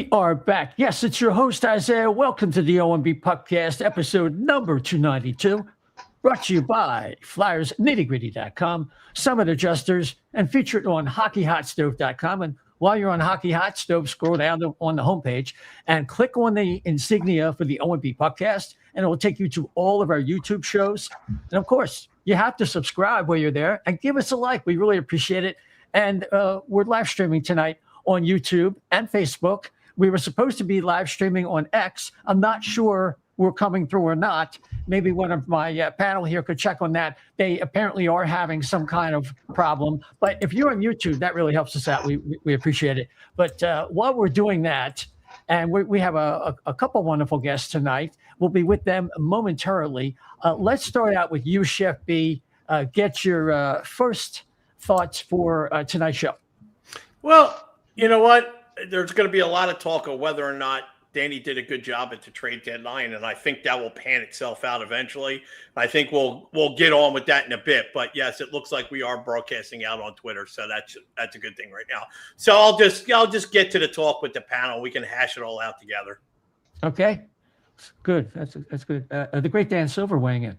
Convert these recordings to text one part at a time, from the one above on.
We are back. Yes, it's your host, Isaiah. Welcome to the O&B Puckcast, episode number 292, brought to you by FlyersNittyGritty.com, Summit Adjusters, and featured on HockeyHotStove.com. And while you're on Hockey Hot Stove, scroll down on the homepage and click on the insignia for the O&B Puckcast, and it will take you to all of our YouTube shows. And, of course, you have to subscribe while you're there and give us a like. We really appreciate it. And we're live streaming tonight on YouTube and Facebook. We were supposed to be live streaming on X. I'm not sure we're coming through or not. Maybe one of my panel here could check on that. They apparently are having some kind of problem. But if you're on YouTube, that really helps us out. We appreciate it. But while we're doing that, and we have a couple wonderful guests tonight. We'll be with them momentarily. Let's start out with you, Chef B. Get your first thoughts for tonight's show. Well, you know what? There's going to be a lot of talk of whether or not Danny did a good job at the trade deadline, and I think that will pan itself out eventually. I think we'll get on with that in a bit. But yes, it looks like we are broadcasting out on Twitter, so that's a good thing right now. So I'll just get to the talk with the panel. We can hash it all out together. Okay, good. That's good. The great Dan Silver weighing in.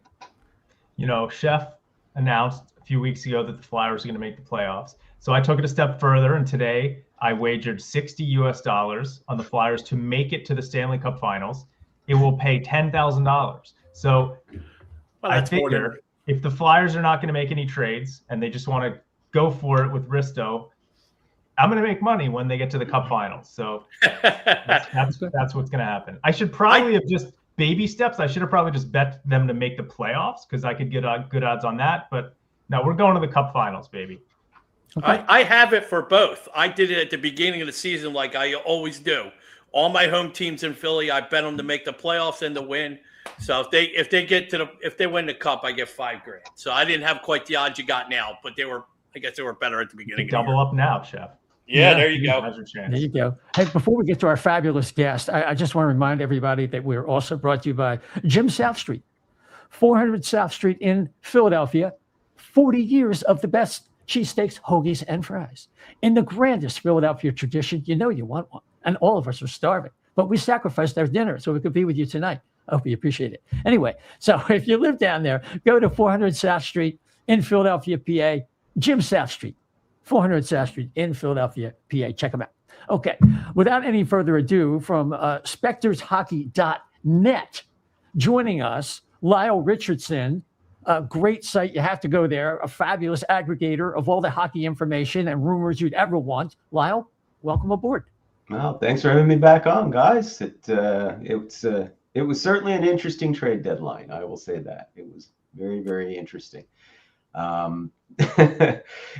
You know, Chef announced a few weeks ago that the Flyers are going to make the playoffs. So I took it a step further, and today I wagered $60 on the Flyers to make it to the Stanley Cup Finals. It will pay $10,000. So I figure if the Flyers are not going to make any trades and they just want to go for it with Risto, I'm going to make money when they get to the Cup Finals. So that's what's going to happen. I should probably have just baby steps. I should have probably just bet them to make the playoffs because I could get good odds on that. But no, we're going to the Cup Finals, baby. Okay. I have it for both. I did it at the beginning of the season like I always do. All my home teams in Philly, I bet them to make the playoffs and to win. So if they win the cup, I get $5,000. So I didn't have quite the odds you got now, but I guess they were better at the beginning. Double up now, Chef. Yeah, there you go. There you go. Hey, before we get to our fabulous guest, I just want to remind everybody that we're also brought to you by Jim South Street, 400 South Street in Philadelphia. 40 years of the best cheesesteaks, hoagies, and fries. In the grandest Philadelphia tradition, you know you want one. And all of us are starving. But we sacrificed our dinner so we could be with you tonight. I hope you appreciate it. Anyway, so if you live down there, go to 400 South Street in Philadelphia, PA. Jim South Street, 400 South Street in Philadelphia, PA. Check them out. Okay, without any further ado, from SpectorsHockey.net, joining us, Lyle Richardson. A great site. You have to go there. A fabulous aggregator of all the hockey information and rumors you'd ever want. Lyle, welcome aboard. Well, thanks for having me back on, guys. It was certainly an interesting trade deadline. I will say that it was very, very interesting. And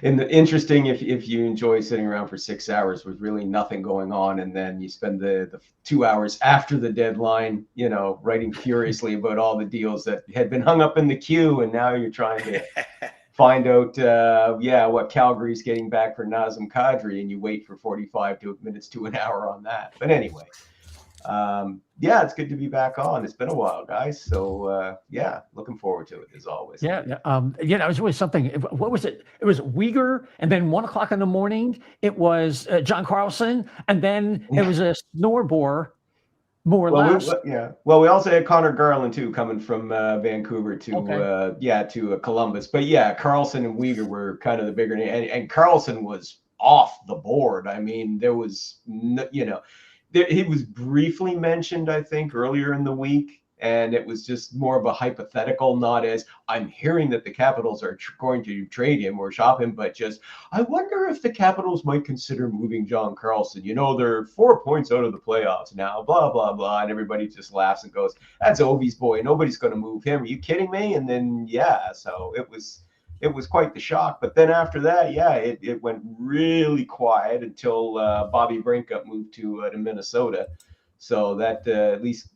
interesting if you enjoy sitting around for 6 hours with really nothing going on, and then you spend the 2 hours after the deadline, writing furiously about all the deals that had been hung up in the queue, and now you're trying to find out, what Calgary's getting back for Nazem Kadri, and you wait for 45 minutes to an hour on that. But anyway, it's good to be back on. It's been a while, guys. So, looking forward to it as always. It was really something. What was it? It was Uyghur, and then 1 o'clock in the morning, it was John Carlson, and then it was a Snorbor, more or less. Well, we also had Connor Garland, too, coming from Vancouver to Columbus. But, Carlson and Uyghur were kind of the bigger name. And Carlson was off the board. I mean, there was, he was briefly mentioned, I think, earlier in the week, and it was just more of a hypothetical, not as I'm hearing that the Capitals are going to trade him or shop him, but just I wonder if the Capitals might consider moving John Carlson. They're 4 points out of the playoffs now, blah, blah, blah, and everybody just laughs and goes, that's Ovi's boy. Nobody's going to move him. Are you kidding me? And then, so it was quite the shock. But then after that, it went really quiet until Bobby Brinkup moved to Minnesota. So that at least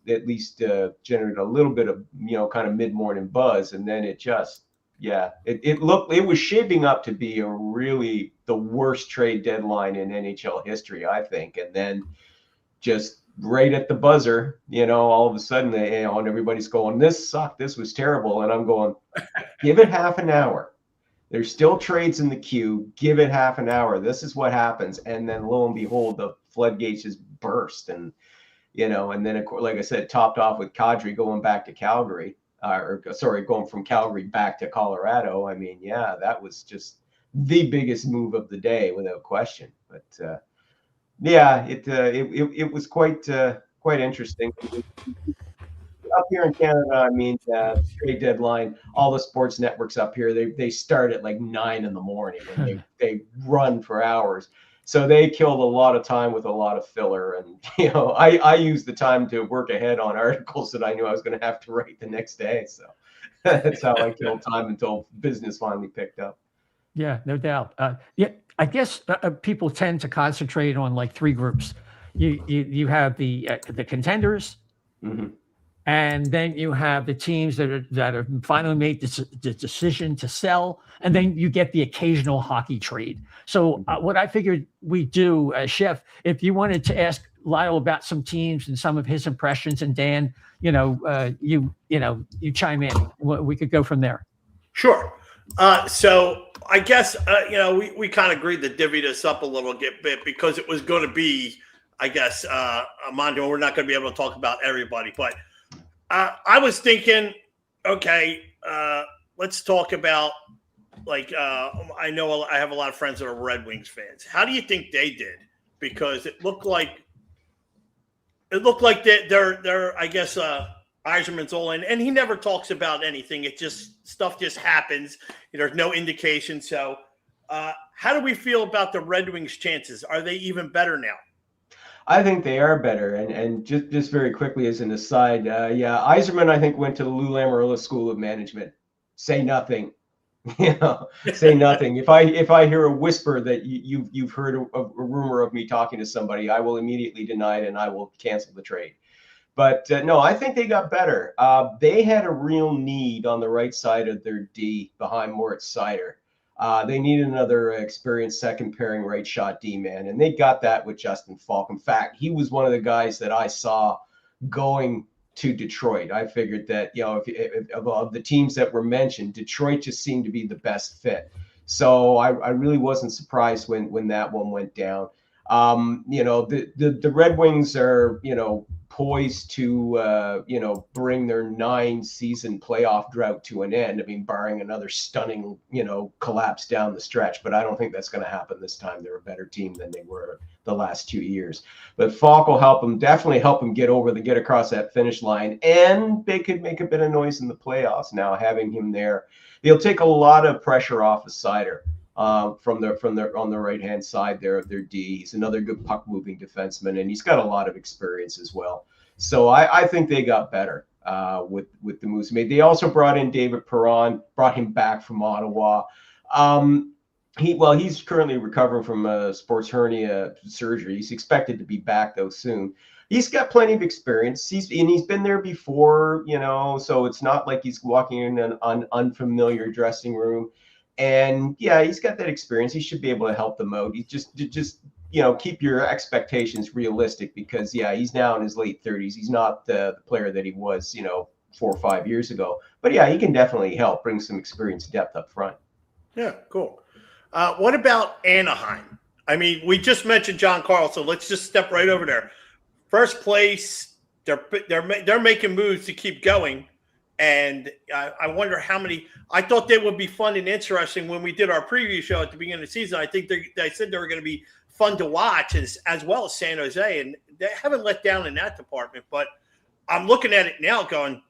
generated a little bit of, kind of mid-morning buzz. And then it just, it was shaping up to be really the worst trade deadline in NHL history, I think. And then just right at the buzzer, all of a sudden, and everybody's going, this sucked. This was terrible. And I'm going, give it half an hour. There's still trades in the queue. Give it half an hour. This is what happens. And then lo and behold, the floodgates just burst. And, and then, of course, like I said, topped off with Kadri going back to Calgary, going from Calgary back to Colorado. I mean, yeah, that was just the biggest move of the day without question. But it was quite interesting. Up here in Canada, I mean, trade deadline, all the sports networks up here, they start at like 9 a.m. and they run for hours. So they killed a lot of time with a lot of filler. And, I used the time to work ahead on articles that I knew I was going to have to write the next day. So that's how I killed time until business finally picked up. Yeah, no doubt. I guess people tend to concentrate on like three groups. You have the contenders, mm-hmm. and then you have the teams that have finally made the decision to sell, and then you get the occasional hockey trade. So what I figured we'd do, Chef, if you wanted to ask Lyle about some teams and some of his impressions, and Dan, you chime in. We could go from there. Sure. So I guess, we kind of agreed to divvy this up a little bit because it was going to be, I guess, Mondo, we're not going to be able to talk about everybody, but I was thinking, okay, let's talk about, like, I know I have a lot of friends that are Red Wings fans. How do you think they did? Because it looked like they're I guess, Yzerman's all in, and he never talks about anything. Stuff just happens. There's no indication. So how do we feel about the Red Wings' chances? Are they even better now? I think they are better. And just very quickly as an aside, Yzerman, I think, went to the Lou Lamoriello School of Management. Say nothing. Say nothing. If I hear a whisper that you've heard a rumor of me talking to somebody, I will immediately deny it and I will cancel the trade. But no, I think they got better. They had a real need on the right side of their D behind Moritz Seider. They needed another experienced second pairing right shot D man, and they got that with Justin Falk. In fact, he was one of the guys that I saw going to Detroit. I figured that, if of the teams that were mentioned, Detroit just seemed to be the best fit. So I really wasn't surprised when that one went down. The Red Wings are, poised to, bring their 9-season playoff drought to an end. I mean, barring another stunning, collapse down the stretch. But I don't think that's going to happen this time. They're a better team than they were the last 2 years. But Falk will definitely help them get across that finish line. And they could make a bit of noise in the playoffs now, having him there. They'll take a lot of pressure off of Seider. On the right hand side there of their D. He's another good puck moving defenseman, and he's got a lot of experience as well. So I think they got better with the moves made. They also brought in David Perron, brought him back from Ottawa. He's currently recovering from a sports hernia surgery. He's expected to be back though soon. He's got plenty of experience. He's been there before, so it's not like he's walking in an unfamiliar dressing room. And yeah, he's got that experience. He should be able to help them out. He's just keep your expectations realistic because he's now in his late 30s. He's not the player that he was, 4 or 5 years ago. But yeah, he can definitely help bring some experience depth up front. Yeah, cool. What about Anaheim? I mean, we just mentioned John Carlson. Let's just step right over there. First place, they're making moves to keep going. And I wonder how many. I thought they would be fun and interesting when we did our preview show at the beginning of the season. I think they said they were going to be fun to watch as well as San Jose, and they haven't let down in that department. But I'm looking at it now, going,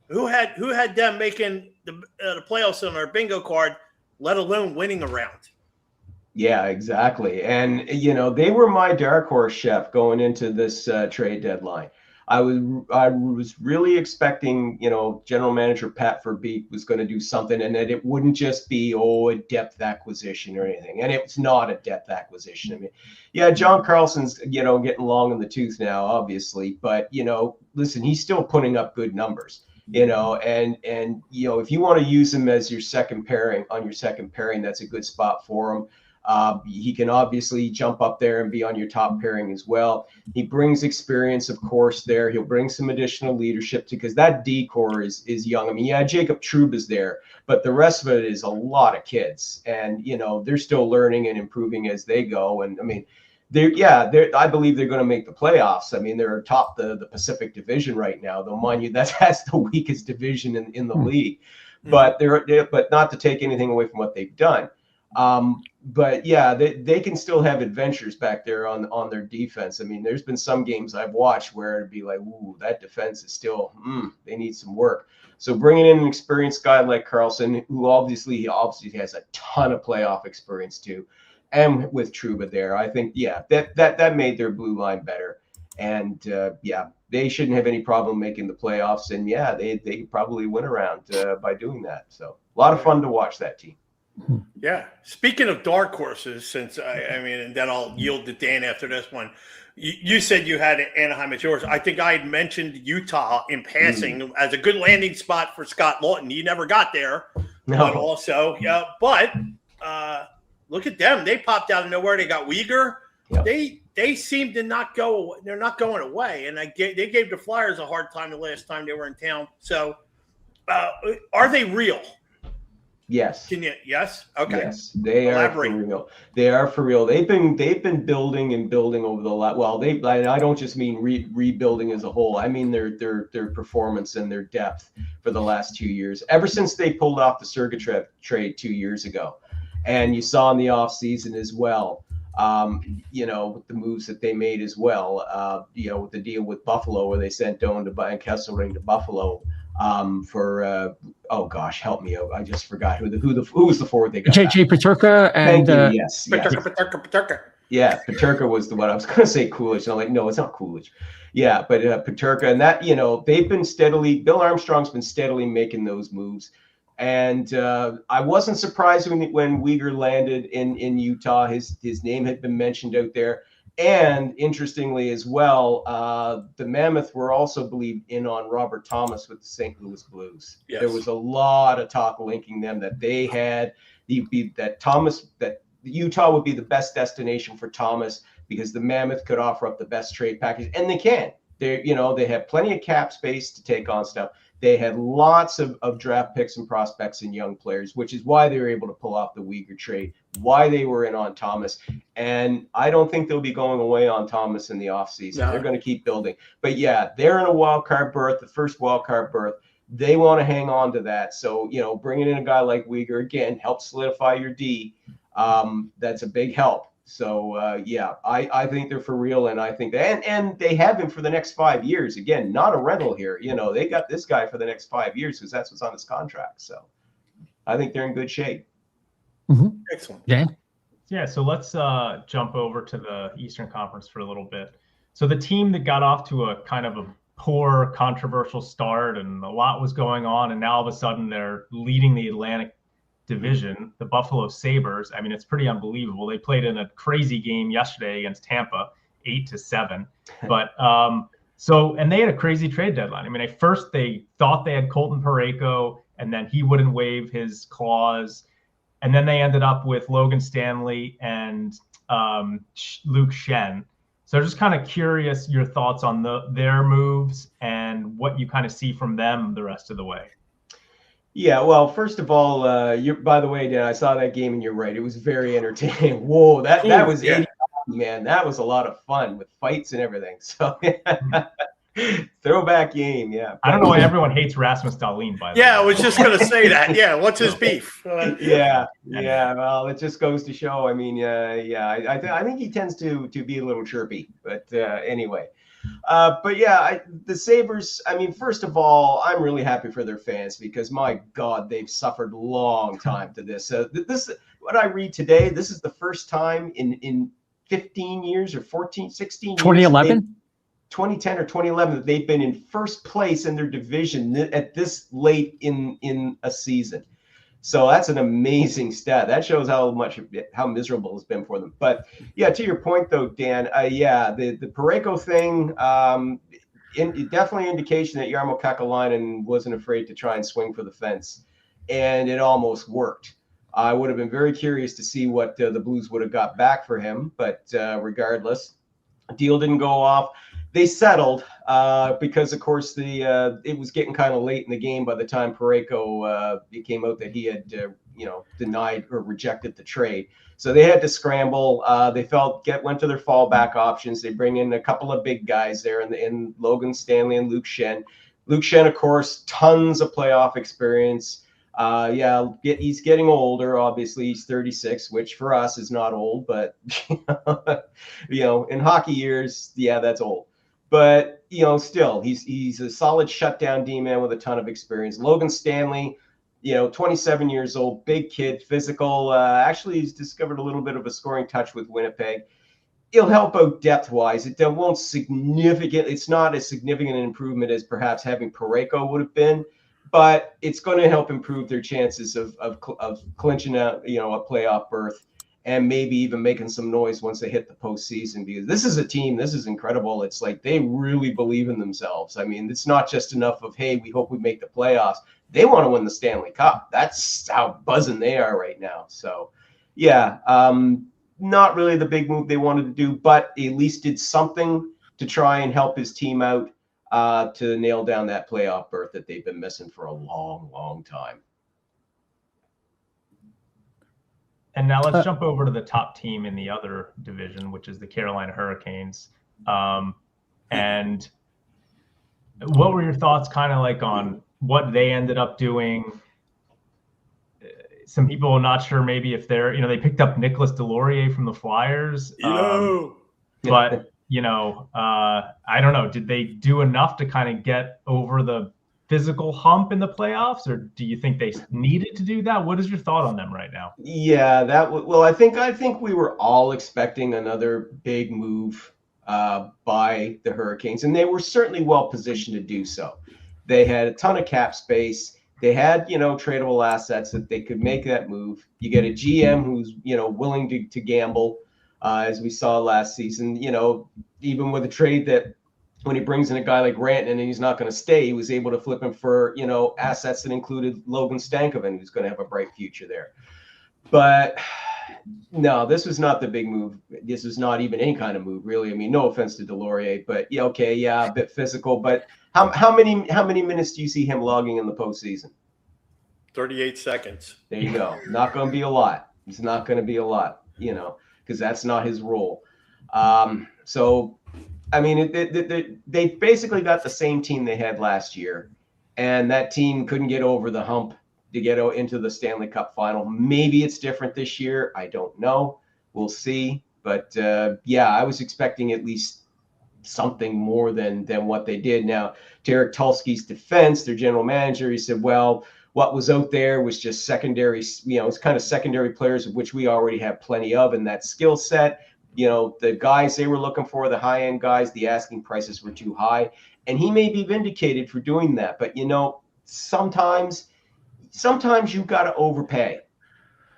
who had them making the playoffs on our bingo card, let alone winning a round? Yeah, exactly. And they were my dark horse, Chef, going into this trade deadline. I was really expecting, General Manager Pat Verbeek was going to do something, and that it wouldn't just be a depth acquisition or anything. And it's not a depth acquisition. I mean, yeah, John Carlson's getting long in the tooth now, obviously, but listen, he's still putting up good numbers. And if you want to use him as your second pairing, that's a good spot for him. He can obviously jump up there and be on your top pairing as well. He brings experience, of course, there. He'll bring some additional leadership because that D core is young. I mean, yeah, Jacob Trouba is there, but the rest of it is a lot of kids. And, they're still learning and improving as they go. And, I mean, I believe they're going to make the playoffs. I mean, they're atop the Pacific Division right now. Though, mind you, that's the weakest division in the league. But but not to take anything away from what they've done. But yeah, they can still have adventures back there on their defense. I mean, there's been some games I've watched where it'd be like, ooh, that defense is still, they need some work. So bringing in an experienced guy like Karlsson, who obviously has a ton of playoff experience too, and with Trouba there, I think, that made their blue line better. And they shouldn't have any problem making the playoffs. And they probably win around by doing that. So a lot of fun to watch that team. Yeah. Speaking of dark horses, since and then I'll yield to Dan after this one. You said you had Anaheim as yours. I think I had mentioned Utah in passing as a good landing spot for Scott Lawton. He never got there, but also, look at them. They popped out of nowhere. They got Uyghur. Yep. They seem to not go. They're not going away, and they gave the Flyers a hard time the last time they were in town. So, are they real? Yes. Yes. Okay. Yes, they are for real. They are for real. They've been building and building over the last. Well, I don't just mean rebuilding as a whole. I mean their performance and their depth for the last 2 years. Ever since they pulled off the Sergachev trade 2 years ago, and you saw in the offseason as well. With the moves that they made as well. With the deal with Buffalo where they sent Doan and Kesselring to Buffalo. For oh gosh, help me out. I just forgot who was the forward they got. JJ Peterka and yes. Peterka. Yeah, Peterka was the one. I was going to say Coolidge. And I'm like, no, it's not Coolidge. Yeah, but Peterka, and that they've been Bill Armstrong's been steadily making those moves. And I wasn't surprised when Uyghur landed in Utah. His name had been mentioned out there. And interestingly as well, the Mammoth were also believed in on Robert Thomas with the St. Louis Blues. Yes. There was a lot of talk linking them that they had that Utah would be the best destination for Thomas because the Mammoth could offer up the best trade package, and they can. They have plenty of cap space to take on stuff. They had lots of draft picks and prospects and young players, which is why they were able to pull off the Uyghur trade, why they were in on Thomas. And I don't think they'll be going away on Thomas in the offseason. No. They're going to keep building. But they're in a wild card berth, the first wild card berth. They want to hang on to that. So, bringing in a guy like Uyghur, again, helps solidify your D. That's a big help. So, I think they're for real, and I think and they have him for the next 5 years. Again, not a rental here. They got this guy for the next 5 years because that's what's on his contract. So, I think they're in good shape. Mm-hmm. Excellent. Dan? Yeah, so let's jump over to the Eastern Conference for a little bit. So the team that got off to a kind of a poor, controversial start and a lot was going on, and now all of a sudden they're leading the Atlantic Division, the Buffalo Sabres. I mean, it's pretty unbelievable. They played in a crazy game yesterday against Tampa, 8-7. But and they had a crazy trade deadline. I mean, at first they thought they had Colton Parayko, and then he wouldn't waive his clause. And then they ended up with Logan Stanley and Luke Schenn. So just kind of curious your thoughts on their moves and what you kind of see from them the rest of the way. Yeah, well, first of all, by the way, Dan, I saw that game and you're right. It was very entertaining. Whoa, that was 80, man. That was a lot of fun with fights and everything. So throwback game, yeah. I don't know why everyone hates Rasmus Dahlin, by the way. Yeah, I was just going to say that. Yeah, what's his beef? Yeah. Well, it just goes to show. I mean, I think he tends to be a little chirpy, but anyway. The Sabres, I mean, first of all, I'm really happy for their fans because, my God, they've suffered a long time to this. What I read today, this is the first time in 15 years or 14, 16 years. 2011? 2010 or 2011 that they've been in first place in their division at this late in a season. So that's an amazing stat. That shows how miserable it's been for them. But to your point though, Dan, the Parayko thing, definitely indication that Jarmo Kekalainen wasn't afraid to try and swing for the fence, and it almost worked. I would have been very curious to see what the Blues would have got back for him, but regardless, deal didn't go off. They settled because, of course, it was getting kind of late in the game by the time Parayko it came out that he had denied or rejected the trade. So they had to scramble. They went to their fallback options. They bring in a couple of big guys there in Logan Stanley and Luke Schenn. Luke Schenn, of course, tons of playoff experience. He's getting older. Obviously, he's 36, which for us is not old, but in hockey years, that's old. But still, he's a solid shutdown D-man with a ton of experience. Logan Stanley, 27 years old, big kid, physical. Actually, he's discovered a little bit of a scoring touch with Winnipeg. He'll help out depth-wise. It's not as significant an improvement as perhaps having Parayko would have been, but it's going to help improve their chances of clinching a playoff berth and maybe even making some noise once they hit the postseason, because this is a team, this is incredible. It's like they really believe in themselves. I mean, it's not just enough of, hey, we hope we make the playoffs. They want to win the Stanley Cup. That's how buzzing they are right now. So, not really the big move they wanted to do, but at least did something to try and help his team out to nail down that playoff berth that they've been missing for a long, long time. And now let's jump over to the top team in the other division, which is the Carolina Hurricanes. And what were your thoughts kind of like on what they ended up doing? Some people are not sure maybe if they picked up Nicolas Deslauriers from the Flyers. But, I don't know. Did they do enough to kind of get over the physical hump in the playoffs, or do you think they needed to do that? What is your thought on them right now? Yeah, I think we were all expecting another big move by the Hurricanes, and they were certainly well positioned to do so. They had a ton of cap space. They had, tradable assets that they could make that move. You get a GM who's, willing to gamble, as we saw last season, even with a trade that when he brings in a guy like Rantanen and he's not going to stay, he was able to flip him for, assets that included Logan Stankoven, who's going to have a bright future there. But no, this was not the big move. This was not even any kind of move, really. I mean, no offense to Deslauriers, but a bit physical. But how many minutes do you see him logging in the postseason? 38 seconds. There you go. Not going to be a lot. It's not going to be a lot, because that's not his role. So, I mean, they basically got the same team they had last year, and that team couldn't get over the hump to get into the Stanley Cup final. Maybe it's different this year. I don't know. We'll see. But, I was expecting at least something more than what they did. Now, to Eric Tulsky's defense, their general manager, he said, well, what was out there was just secondary, it's kind of secondary players, of which we already have plenty of in that skill set. The guys they were looking for, the high-end guys, the asking prices were too high. And he may be vindicated for doing that. But, sometimes you've got to overpay.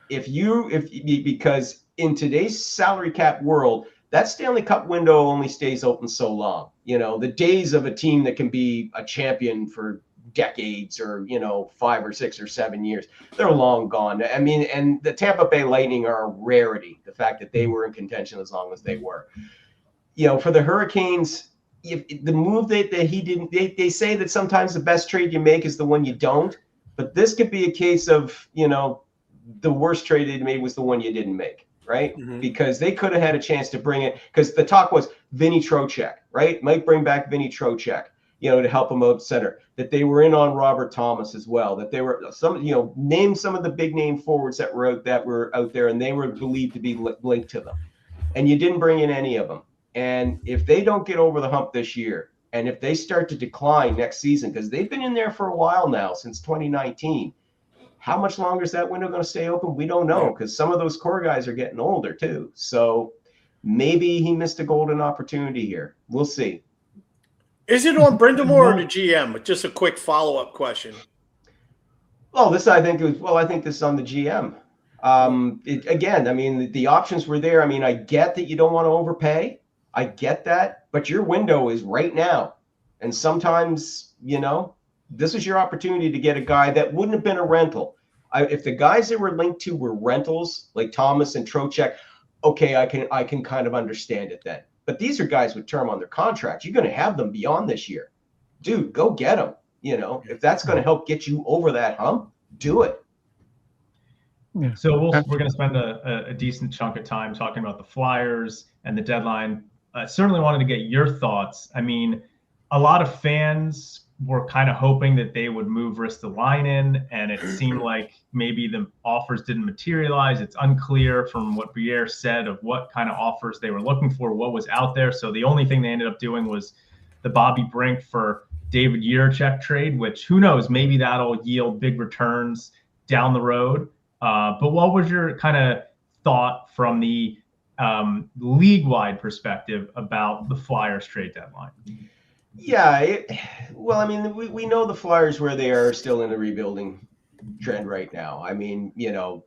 Because in today's salary cap world, that Stanley Cup window only stays open so long. The days of a team that can be a champion for decades or 5 or 6 or 7 years, they're long gone. I mean, and the Tampa Bay Lightning are a rarity, the fact that they were in contention as long as they were. For the Hurricanes, the move that he didn't, they say that sometimes the best trade you make is the one you don't, but this could be a case of the worst trade they made was the one you didn't make, right? Mm-hmm. Because they could have had a chance to bring it, because the talk was Vinny Trocheck, right? Might bring back Vinny Trocheck, to help him out center, that they were in on Robert Thomas as well, that they were name some of the big name forwards that were out there, and they were believed to be linked to them. And you didn't bring in any of them. And if they don't get over the hump this year, and if they start to decline next season, because they've been in there for a while now, since 2019, how much longer is that window going to stay open? We don't know, because some of those core guys are getting older too. So maybe he missed a golden opportunity here. We'll see. Is it on Brindamore or the GM? Just a quick follow-up question. Well, I think this is on the GM. Again, I mean, the options were there. I mean, I get that you don't want to overpay. I get that, but your window is right now. And sometimes, this is your opportunity to get a guy that wouldn't have been a rental. If the guys that were linked to were rentals, like Thomas and Trocheck, okay, I can kind of understand it then. But these are guys with term on their contracts. You're going to have them beyond this year. Dude, go get them. You know, if that's going to help get you over that hump, do it. Yeah. So we're going to spend a decent chunk of time talking about the Flyers and the deadline. I certainly wanted to get your thoughts. I mean, a lot of fans were kind of hoping that they would move Ristolainen, and it seemed like maybe the offers didn't materialize. It's unclear from what Brière said of what kind of offers they were looking for, what was out there. So the only thing they ended up doing was the Bobby Brink for David Jiricek trade, which who knows, maybe that'll yield big returns down the road. But what was your kind of thought from the league-wide perspective about the Flyers trade deadline? Yeah, well, I mean, we know the Flyers where they are still in a rebuilding trend right now. I mean, you know,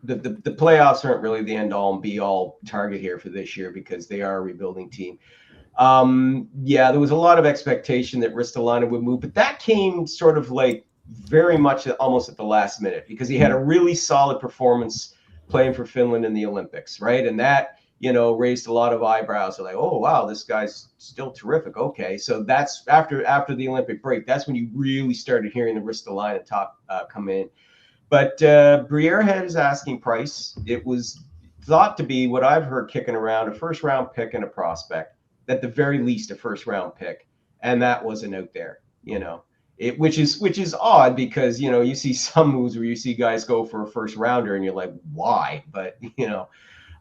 the playoffs aren't really the end-all and be-all target here for this year because they are a rebuilding team. Yeah, there was a lot of expectation that Ristolainen would move, but that came sort of like very much almost at the last minute because he had a really solid performance playing for Finland in the Olympics, right? And that, you know, raised a lot of eyebrows. Like, oh, wow, this guy's still terrific. Okay, so that's after the Olympic break. That's when you really started hearing the Ristolainen talk come in. But Brière had his asking price. It was thought to be what I've heard kicking around, a first-round pick and a prospect, at the very least a first-round pick, and that wasn't out there, you know. Which is odd because, you know, you see some moves where you see guys go for a first rounder and you're like, why? But, you know,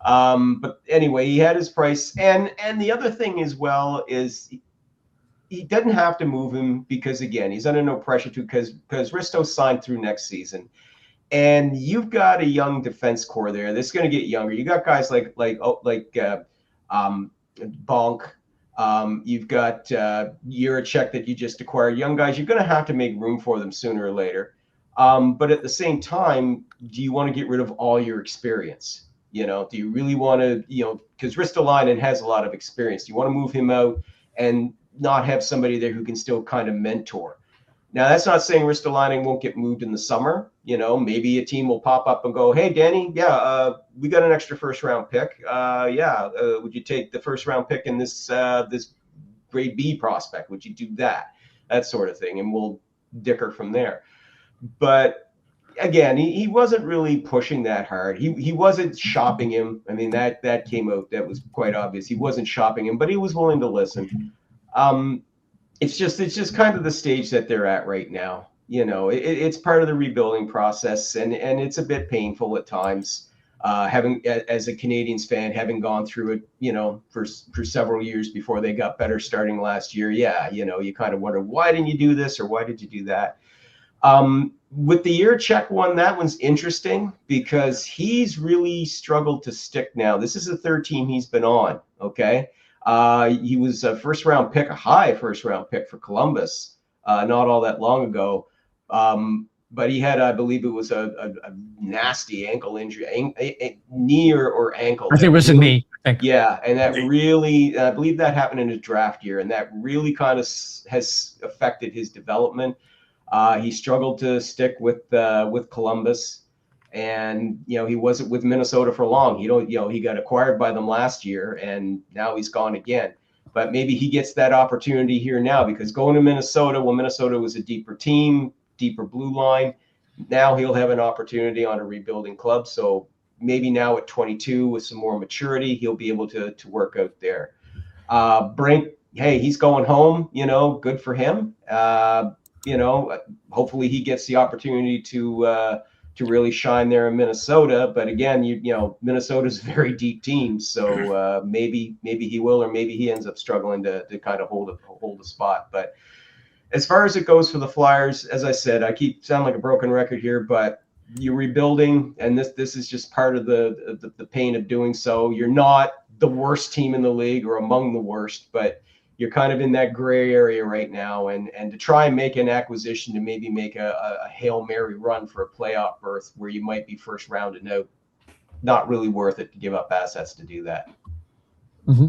but anyway, he had his price. And the other thing as well is he doesn't have to move him because, again, he's under no pressure to because Risto signed through next season. And you've got a young defense core there that's going to get younger. You got guys like Bonk. You've got Jiricek that you just acquired. Young guys, you're going to have to make room for them sooner or later. But at the same time, do you want to get rid of all your experience? You know, do you really want to, you know, because Ristolainen has a lot of experience. Do you want to move him out and not have somebody there who can still kind of mentor? Now, that's not saying Ristolainen won't get moved in the summer. You know, maybe a team will pop up and go, hey, Danny, we got an extra first-round pick. Would you take the first-round pick in this grade B prospect? Would you do that? That sort of thing, and we'll dicker from there. But, again, he wasn't really pushing that hard. He wasn't shopping him. I mean, that came out. That was quite obvious. He wasn't shopping him, but he was willing to listen. It's just kind of the stage that they're at right now. You know, it's part of the rebuilding process, and it's a bit painful at times. Having, as a Canadiens fan, having gone through it, you know, for several years before they got better starting last year. Yeah, you know, you kind of wonder, why didn't you do this or why did you do that? With the Jiricek one, that one's interesting because he's really struggled to stick now. This is the third team he's been on. Okay. He was a first-round pick, a high first-round pick for Columbus, not all that long ago. But he had, I believe it was a nasty ankle injury, a knee or ankle. I think it was a knee. Yeah, and that really, I believe that happened in his draft year, and that really kind of has affected his development. He struggled to stick with Columbus. And, you know, he wasn't with Minnesota for long. He got acquired by them last year, and now he's gone again. But maybe he gets that opportunity here now because going to Minnesota, well, Minnesota was a deeper team, deeper blue line. Now he'll have an opportunity on a rebuilding club. So maybe now at 22 with some more maturity, he'll be able to work out there. Brink, hey, he's going home, you know, good for him. You know, hopefully he gets the opportunity to really shine there in Minnesota. But again, you know, Minnesota's a very deep team. So maybe he will, or maybe he ends up struggling to kind of hold a spot. But as far as it goes for the Flyers, as I said, I sound like a broken record here, but you're rebuilding, and this is just part of the pain of doing so. You're not the worst team in the league or among the worst, but you're kind of in that gray area right now, and to try and make an acquisition to maybe make a Hail Mary run for a playoff berth where you might be first rounded out, not really worth it to give up assets to do that. Mm-hmm.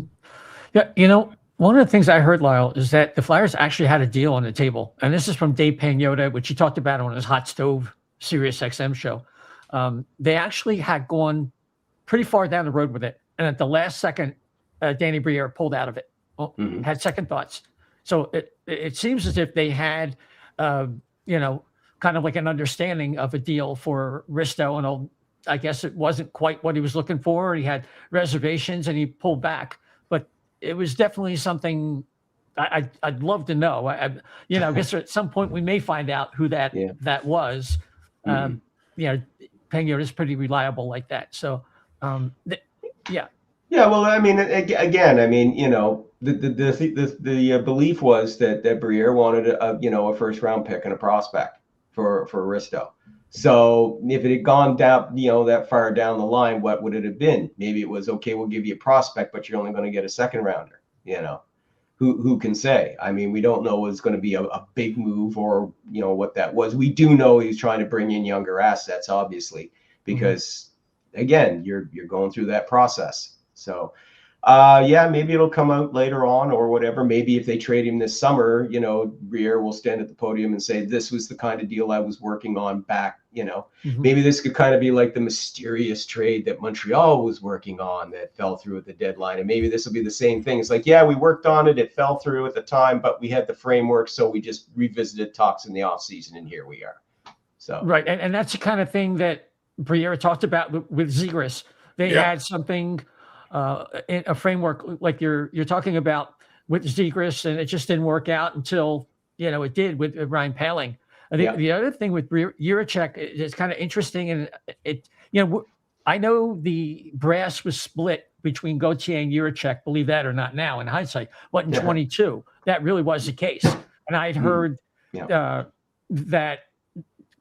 Yeah, you know, one of the things I heard, Lyle, is that the Flyers actually had a deal on the table, and this is from Dave Pagnotta, which he talked about on his Hot Stove Sirius XM show. They actually had gone pretty far down the road with it, and at the last second, Danny Brière pulled out of it. Well, had second thoughts. So it seems as if they had, kind of like an understanding of a deal for Risto, and I guess it wasn't quite what he was looking for. He had reservations and he pulled back, but it was definitely something I'd love to know. I guess at some point we may find out who that was. Pena is pretty reliable like that. So, yeah. Yeah, well, I mean, again, I mean, the belief was that Brière wanted a first round pick and a prospect for Risto. So if it had gone down, that far down the line, what would it have been? Maybe it was, okay, we'll give you a prospect, but you're only going to get a second rounder. Who can say? I mean, we don't know it's going to be a big move or what that was. We do know he's trying to bring in younger assets, obviously, because again, you're going through that process. So, maybe it'll come out later on or whatever. Maybe if they trade him this summer, Brière will stand at the podium and say, this was the kind of deal I was working on back, Maybe this could kind of be like the mysterious trade that Montreal was working on that fell through at the deadline. And maybe this will be the same thing. It's like, we worked on it. It fell through at the time, but we had the framework. So we just revisited talks in the off season and here we are. So, right. And that's the kind of thing that Brière talked about with Zegras. They had something, in a framework like you're talking about with Zegras, and it just didn't work out until it did with Ryan Poehling. The other thing with Jiricek is kind of interesting, and I know the brass was split between Gauthier and Jiricek, believe that or not now in hindsight, but in 22 that really was the case. And I'd heard that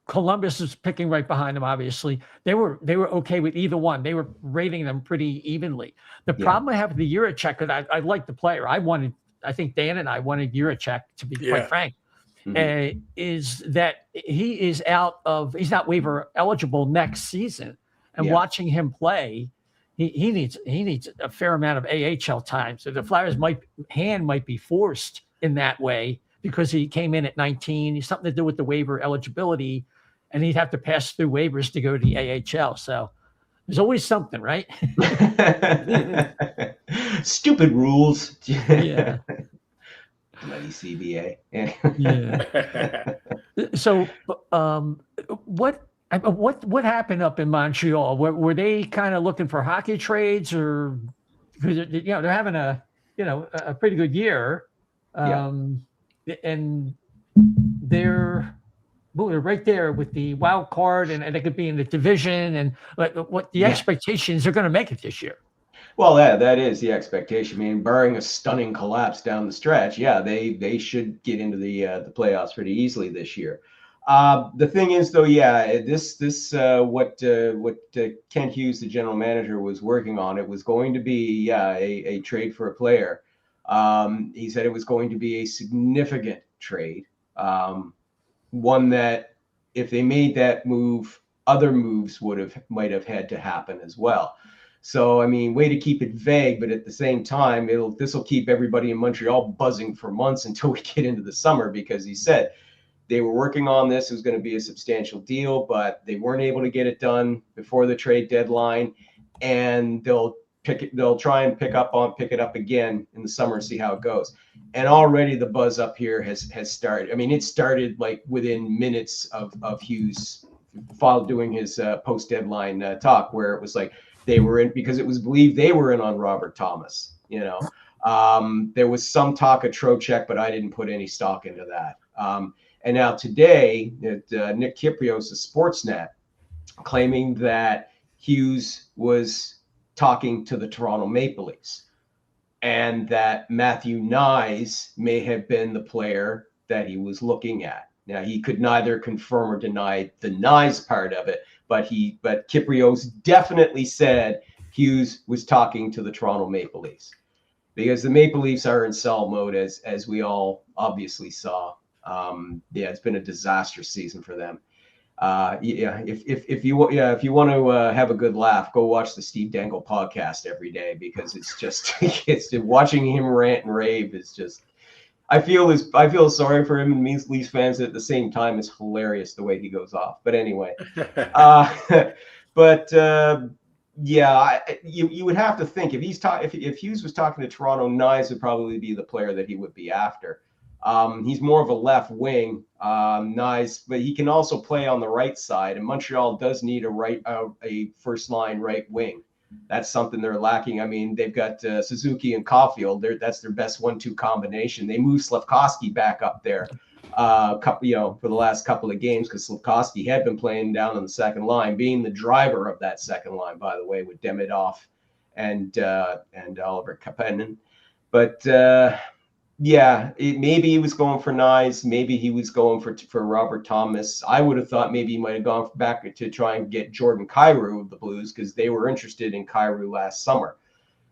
Columbus is picking right behind them. Obviously, they were okay with either one. They were rating them pretty evenly. The problem I have with the Jiricek, because I like the player. I think Dan and I wanted Jiricek, to be quite frank, is that he's not waiver eligible next season. And watching him play, he needs a fair amount of AHL time. So the Flyers hand might be forced in that way because he came in at 19. He's something to do with the waiver eligibility. And he'd have to pass through waivers to go to the AHL. So there's always something, right? Stupid rules. Yeah. Bloody CBA. So what happened up in Montreal? Were they kind of looking for hockey trades, or because they're having a pretty good year, and they're right there with the wild card, and they could be in the division, and what the expectations are going to make it this year. Well, that is the expectation. I mean, barring a stunning collapse down the stretch, they should get into the playoffs pretty easily this year. The thing is, though, what Kent Hughes, the general manager, was working on, it was going to be a trade for a player. He said it was going to be a significant trade. One that if they made that move, other moves might have had to happen as well. So, I mean, way to keep it vague, but at the same time, this will keep everybody in Montreal buzzing for months until we get into the summer, because he said they were working on this. It was going to be a substantial deal, but they weren't able to get it done before the trade deadline, and they'll try and pick it up again in the summer and see how it goes. And already the buzz up here has started. I mean, it started like within minutes of Hughes doing his post-deadline talk, where it was like they were in, because it was believed they were in on Robert Thomas. There was some talk of Trocheck, but I didn't put any stock into that. And now today, Nick Kyprios of Sportsnet claiming that Hughes was talking to the Toronto Maple Leafs, and that Matthew Nyes may have been the player that he was looking at. Now, he could neither confirm or deny the Nyes part of it, but Kyprios definitely said Hughes was talking to the Toronto Maple Leafs, because the Maple Leafs are in sell mode, as we all obviously saw. It's been a disastrous season for them. If you want to have a good laugh, go watch the Steve Dangle podcast every day, because it's just watching him rant and rave is just. I feel sorry for him and Leafs fans. At the same time, it's hilarious the way he goes off. But anyway, Yeah, you would have to think if if Hughes was talking to Toronto, Nyes would probably be the player that he would be after. He's more of a left wing, Nyes, but he can also play on the right side. And Montreal does need a first line right wing. That's something they're lacking. I mean, they've got Suzuki and Caulfield. That's their best 1-2 combination. They moved Slafkovsky back up there, for the last couple of games because Slafkovsky had been playing down on the second line, being the driver of that second line, by the way, with Demidov and Oliver Kapanen. But maybe he was going for Nyes. Maybe he was going for Robert Thomas. I would have thought maybe he might have gone back to try and get Jordan Kyrou of the Blues because they were interested in Kyrou last summer.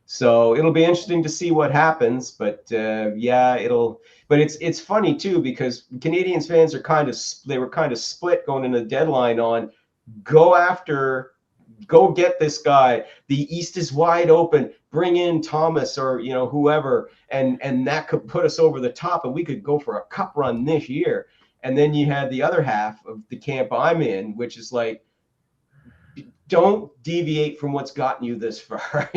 So it'll be interesting to see what happens. But But it's funny too because Canadiens fans were kind of split going into the deadline on go get this guy. The East is wide open. Bring in Thomas or whoever, and that could put us over the top, and we could go for a cup run this year. And then you had the other half of the camp I'm in, which is like, don't deviate from what's gotten you this far.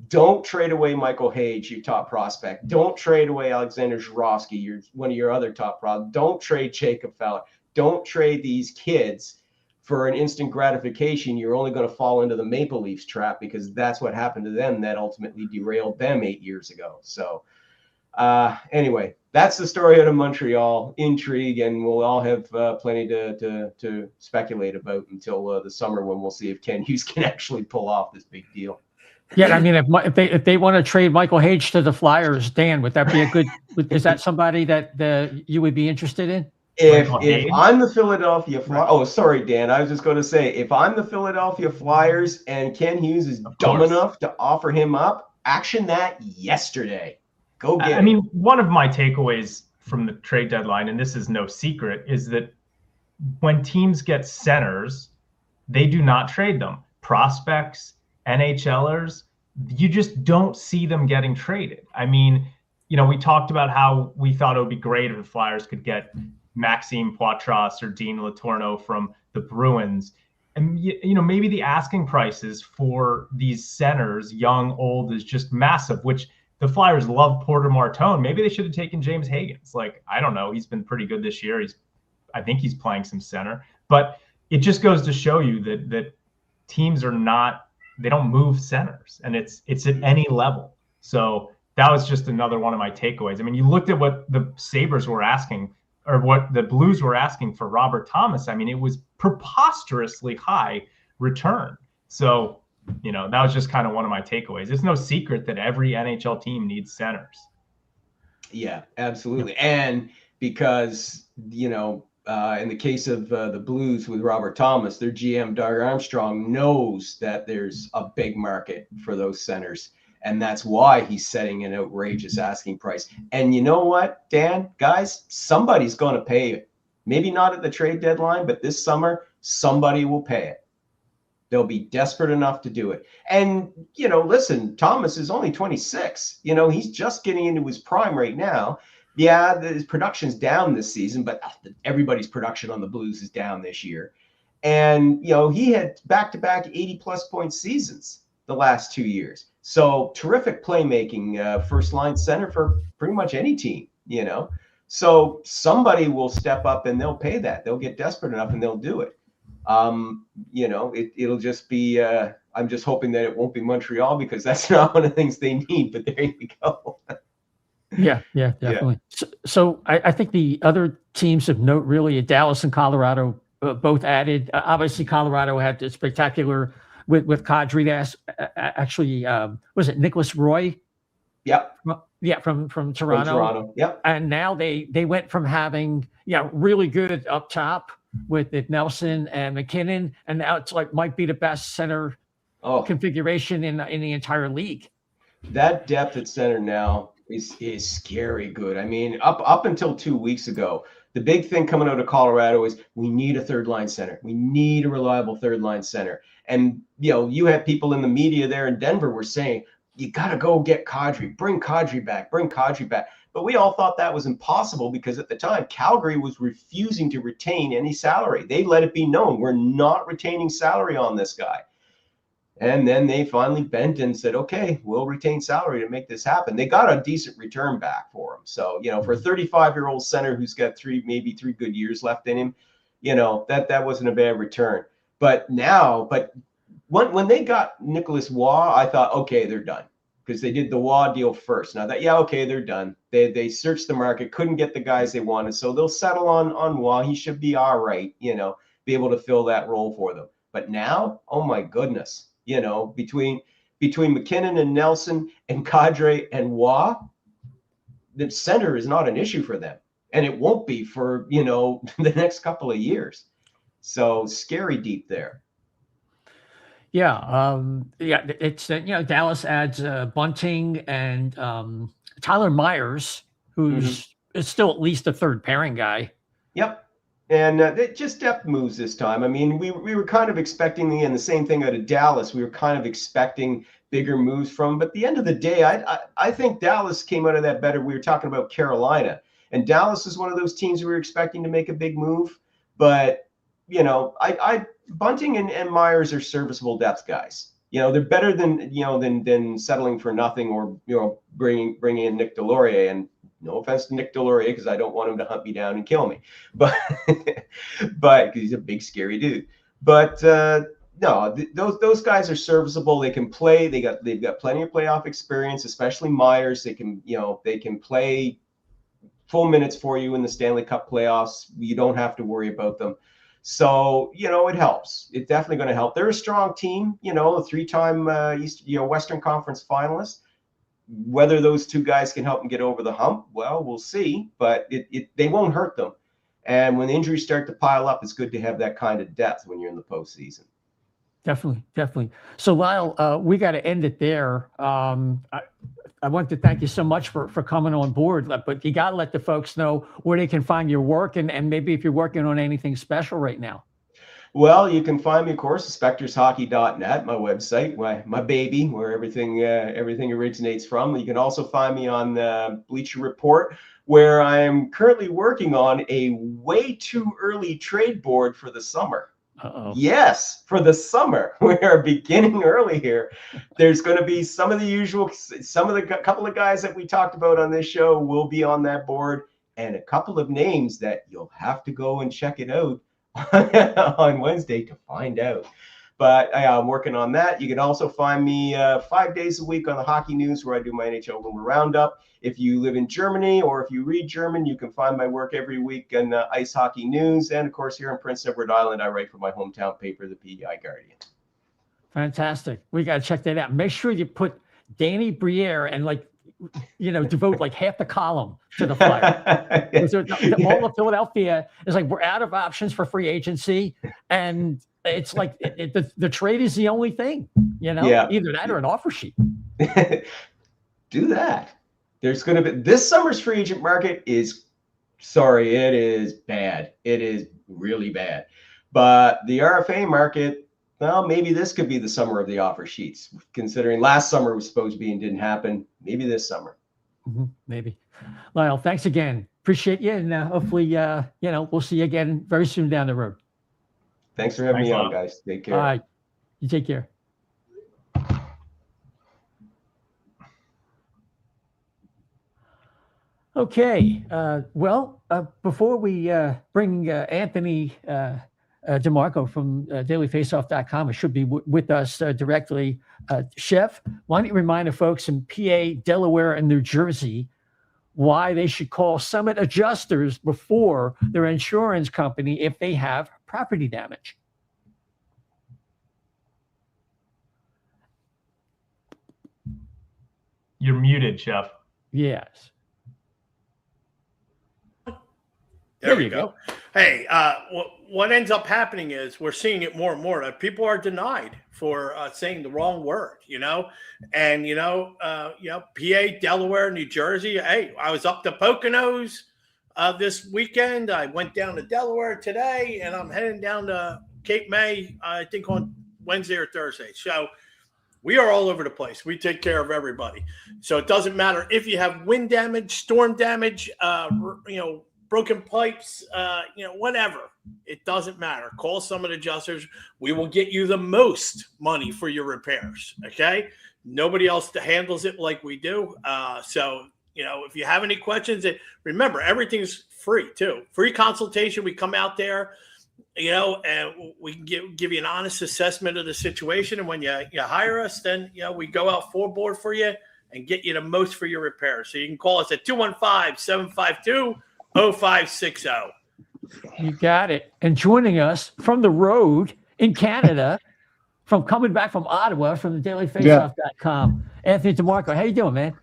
Don't trade away Michael Hage, your top prospect. Don't trade away Alexander Zhuravsky, one of your other top prospects. Don't trade Jacob Fowler. Don't trade these kids for an instant gratification. You're only going to fall into the Maple Leafs trap because that's what happened to them that ultimately derailed them 8 years ago. So anyway, that's the story out of Montreal. Intrigue, and we'll all have plenty to speculate about until the summer when we'll see if Ken Hughes can actually pull off this big deal. Yeah, I mean, if they want to trade Michael Hage to the Flyers, Dan, would that be a good? Is that somebody that you would be interested in? If I'm the Philadelphia Flyers, oh, sorry, Dan. I was just going to say, if I'm the Philadelphia Flyers and Ken Hughes is dumb enough to offer him up, action that yesterday. Go get it. I mean, one of my takeaways from the trade deadline, and this is no secret, is that when teams get centers, they do not trade them. Prospects, NHLers, you just don't see them getting traded. I mean, we talked about how we thought it would be great if the Flyers could get Maxime Poitras or Dean Letourneau from the Bruins. And, maybe the asking prices for these centers, young, old, is just massive, which the Flyers love Porter Martone. Maybe they should have taken James Higgins. Like, I don't know. He's been pretty good this year. I think he's playing some center. But it just goes to show you that teams they don't move centers, and it's at any level. So that was just another one of my takeaways. I mean, you looked at what the Sabres were asking, or what the Blues were asking for Robert Thomas. I mean, it was preposterously high return. So, that was just kind of one of my takeaways. It's no secret that every NHL team needs centers. Yeah, absolutely. And because, in the case of the Blues with Robert Thomas, their GM, Doug Armstrong, knows that there's a big market for those centers. And that's why he's setting an outrageous asking price. And you know what, Dan, guys, somebody's going to pay it. Maybe not at the trade deadline, but this summer, somebody will pay it. They'll be desperate enough to do it. And, listen, Thomas is only 26. He's just getting into his prime right now. Yeah, his production's down this season, but everybody's production on the Blues is down this year. And, he had back-to-back 80-plus point seasons the last 2 years. So terrific playmaking, first-line center for pretty much any team, So somebody will step up and they'll pay that. They'll get desperate enough and they'll do it. It'll just be I'm just hoping that it won't be Montreal because that's not one of the things they need, but there you go. Yeah, definitely. Yeah. So I think the other teams of note, really, Dallas and Colorado both added. Obviously, Colorado had a spectacular with Kadri. Actually, was it Nicholas Roy? Yep. From Toronto. From Toronto. Yep. And now they went from having really good up top with Nelson and McKinnon, and now it's like might be the best center configuration in the entire league. That depth at center now is scary good. I mean, up until 2 weeks ago, the big thing coming out of Colorado is we need a third line center. We need a reliable third line center. And you had people in the media there in Denver were saying, you got to go get Kadri, bring Kadri back. But we all thought that was impossible because at the time, Calgary was refusing to retain any salary. They let it be known, we're not retaining salary on this guy. And then they finally bent and said, okay, we'll retain salary to make this happen. They got a decent return back for him. So, for a 35-year-old center who's got maybe three good years left in him, that wasn't a bad return. But when they got Nicholas Waugh, I thought, okay, they're done. Because they did the Waugh deal first. Now that, okay, they're done. They searched the market, couldn't get the guys they wanted. So they'll settle on Waugh. He should be all right, be able to fill that role for them. But now, oh my goodness. Between McKinnon and Nelson and Kadri and Waugh, the center is not an issue for them. And it won't be for, the next couple of years. So scary deep there. Yeah. It's, Dallas adds Bunting and Tyler Myers, who's is still at least a third pairing guy. Yep. And it just depth moves this time. I mean, we were kind of expecting the same thing out of Dallas. We were kind of expecting bigger moves from. But at the end of the day, I think Dallas came out of that better. We were talking about Carolina. And Dallas is one of those teams we were expecting to make a big move. But, Bunting and Myers are serviceable depth guys. They're better than settling for nothing or, bringing in Nick Delorier. And no offense to Nick Delorier, because I don't want him to hunt me down and kill me, but because he's a big, scary dude. But no, those guys are serviceable. They can play. They've got plenty of playoff experience, especially Myers. They can play full minutes for you in the Stanley Cup playoffs. You don't have to worry about them. So, it helps. It's definitely going to help. They're a strong team, a three-time Western Conference finalist. Whether those two guys can help them get over the hump, well, we'll see. But they won't hurt them. And when injuries start to pile up, it's good to have that kind of depth when you're in the postseason. Definitely. So, Lyle, we got to end it there. I want to thank you so much for coming on board, but you got to let the folks know where they can find your work and maybe if you're working on anything special right now. Well, you can find me, of course, at spectorshockey.net, my website, my baby, where everything originates from. You can also find me on Bleacher Report, where I am currently working on a way too early trade board for the summer. Uh-oh. Yes, for the summer. We are beginning early here. There's going to be some of the couple of guys that we talked about on this show will be on that board, and a couple of names that you'll have to go and check it out on Wednesday to find out. But I'm working on that. You can also find me 5 days a week on the Hockey News, where I do my NHL Rumor Roundup. If you live in Germany or if you read German, you can find my work every week in Ice Hockey News. And, of course, here in Prince Edward Island, I write for my hometown paper, the PEI Guardian. Fantastic. We got to check that out. Make sure you put Danny Brière and, devote half the column to the Flyers. All of Philadelphia is we're out of options for free agency. And it's the trade is the only thing, either that or an offer sheet. Do that. There's going to be this summer's free agent market it is bad. It is really bad. But the RFA market, well, maybe this could be the summer of the offer sheets, considering last summer was supposed to be and didn't happen. Maybe this summer. Maybe. Lyle, thanks again. Appreciate you. And hopefully, we'll see you again very soon down the road. Thanks for having me on, guys. Take care. All right. You take care. Okay. Before we bring Anthony DiMarco from dailyfaceoff.com, it should be with us directly. Chef, why don't you remind the folks in PA, Delaware, and New Jersey why they should call Summit Adjusters before their insurance company if they have property damage? You're muted, Chef. Yes. There we go. Hey, what ends up happening is we're seeing it more and more that people are denied for saying the wrong word, and PA, Delaware, New Jersey. Hey, I was up to Poconos this weekend. I went down to Delaware today, and I'm heading down to Cape May, I think on Wednesday or Thursday. So we are all over the place. We take care of everybody. So it doesn't matter if you have wind damage, storm damage, broken pipes, whatever. It doesn't matter. Call Summit Adjusters. We will get you the most money for your repairs. Okay. Nobody else handles it like we do. So, if you have any questions, remember, everything's free too. Free consultation. We come out there, and we can give you an honest assessment of the situation. And when you hire us, then, we go out forward for you and get you the most for your repairs. So you can call us at 215-752-0560. You got it. And joining us from the road in Canada, from coming back from Ottawa, from the dailyfaceoff.com, Anthony DiMarco. How you doing, man?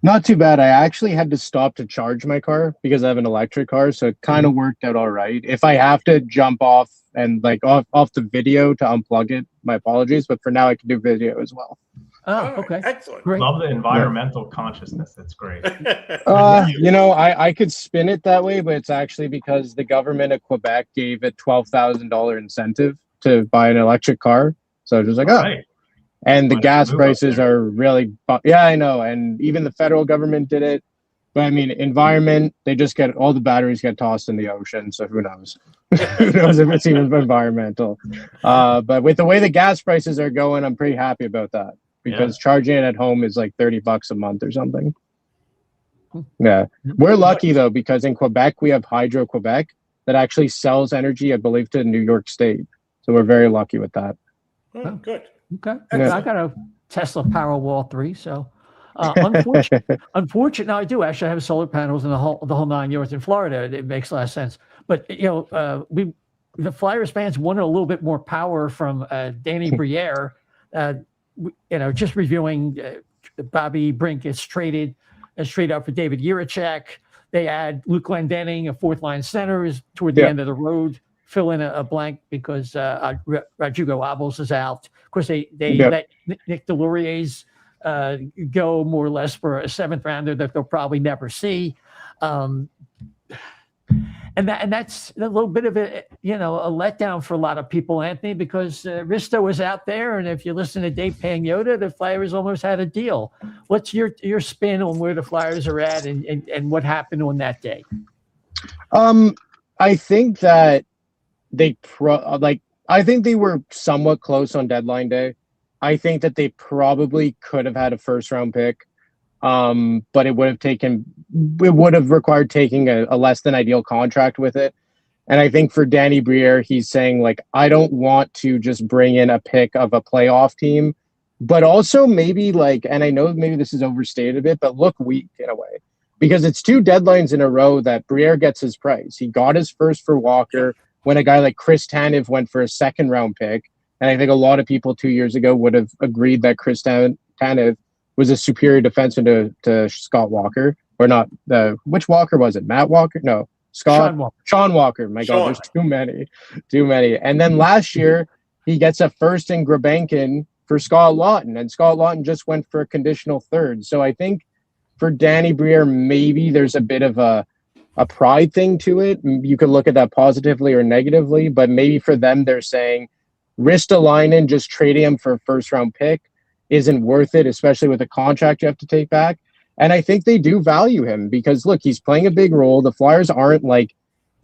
Not too bad. I actually had to stop to charge my car because I have an electric car, so it kind of worked out all right. If I have to jump off and off the video to unplug it, my apologies. But for now, I can do video as well. Oh, okay. Excellent. Great. Love the environmental consciousness. That's great. I could spin it that way, but it's actually because the government of Quebec gave a $12,000 incentive to buy an electric car. So I was just like, Right. And the Might gas move up prices there. are really, yeah, I know. And even the federal government did it. But I mean, environment, they just all the batteries get tossed in the ocean. So who knows? Who knows if it's even environmental. But with the way the gas prices are going, I'm pretty happy about that because charging it at home is like $30 a month or something. Yeah. We're lucky though, because in Quebec, we have Hydro-Quebec that actually sells energy, I believe, to New York State. So we're very lucky with that. Oh, good. Okay. Yeah. I got a Tesla Powerwall 3, so unfortunate. Now I do actually have solar panels in the whole 9 yards in Florida. It makes a lot of sense. But the Flyers fans wanted a little bit more power from Danny Brière. Just reviewing, Bobby Brink is traded straight up for David Jiricek. They add Luke Glendening, a fourth line center, is toward the end of the road. Fill in a blank because Rodrigo Abels is out. Of course, they let Nick Delorier's go more or less for a seventh rounder that they'll probably never see. And that's a little bit of a letdown for a lot of people, Anthony, because Risto was out there, and if you listen to Dave Pagnotta, the Flyers almost had a deal. What's your spin on where the Flyers are at and what happened on that day? I think that I think they were somewhat close on deadline day. I think that they probably could have had a first round pick, but it would have required taking a less than ideal contract with it. And I think for Danny Brière, he's saying I don't want to just bring in a pick of a playoff team, but also maybe and I know maybe this is overstated a bit, but look weak in a way, because it's 2 deadlines in a row that Brière gets his price. He got his first for Walker when a guy like Chris Tanev went for a second round pick. And I think a lot of people 2 years ago would have agreed that Chris Tanev was a superior defenseman to Scott Walker, or not. Which Walker was it? Matt Walker? No, Sean Walker. My God, there's too many. And then last year, he gets a first in Grabenkin for Scott Lawton, and Scott Lawton just went for a conditional third. So I think for Danny Brière, maybe there's a bit of a pride thing to it. You could look at that positively or negatively, but maybe for them, they're saying Ristolainen, just trading him for a first round pick isn't worth it, especially with a contract you have to take back. And I think they do value him because look, he's playing a big role. The Flyers aren't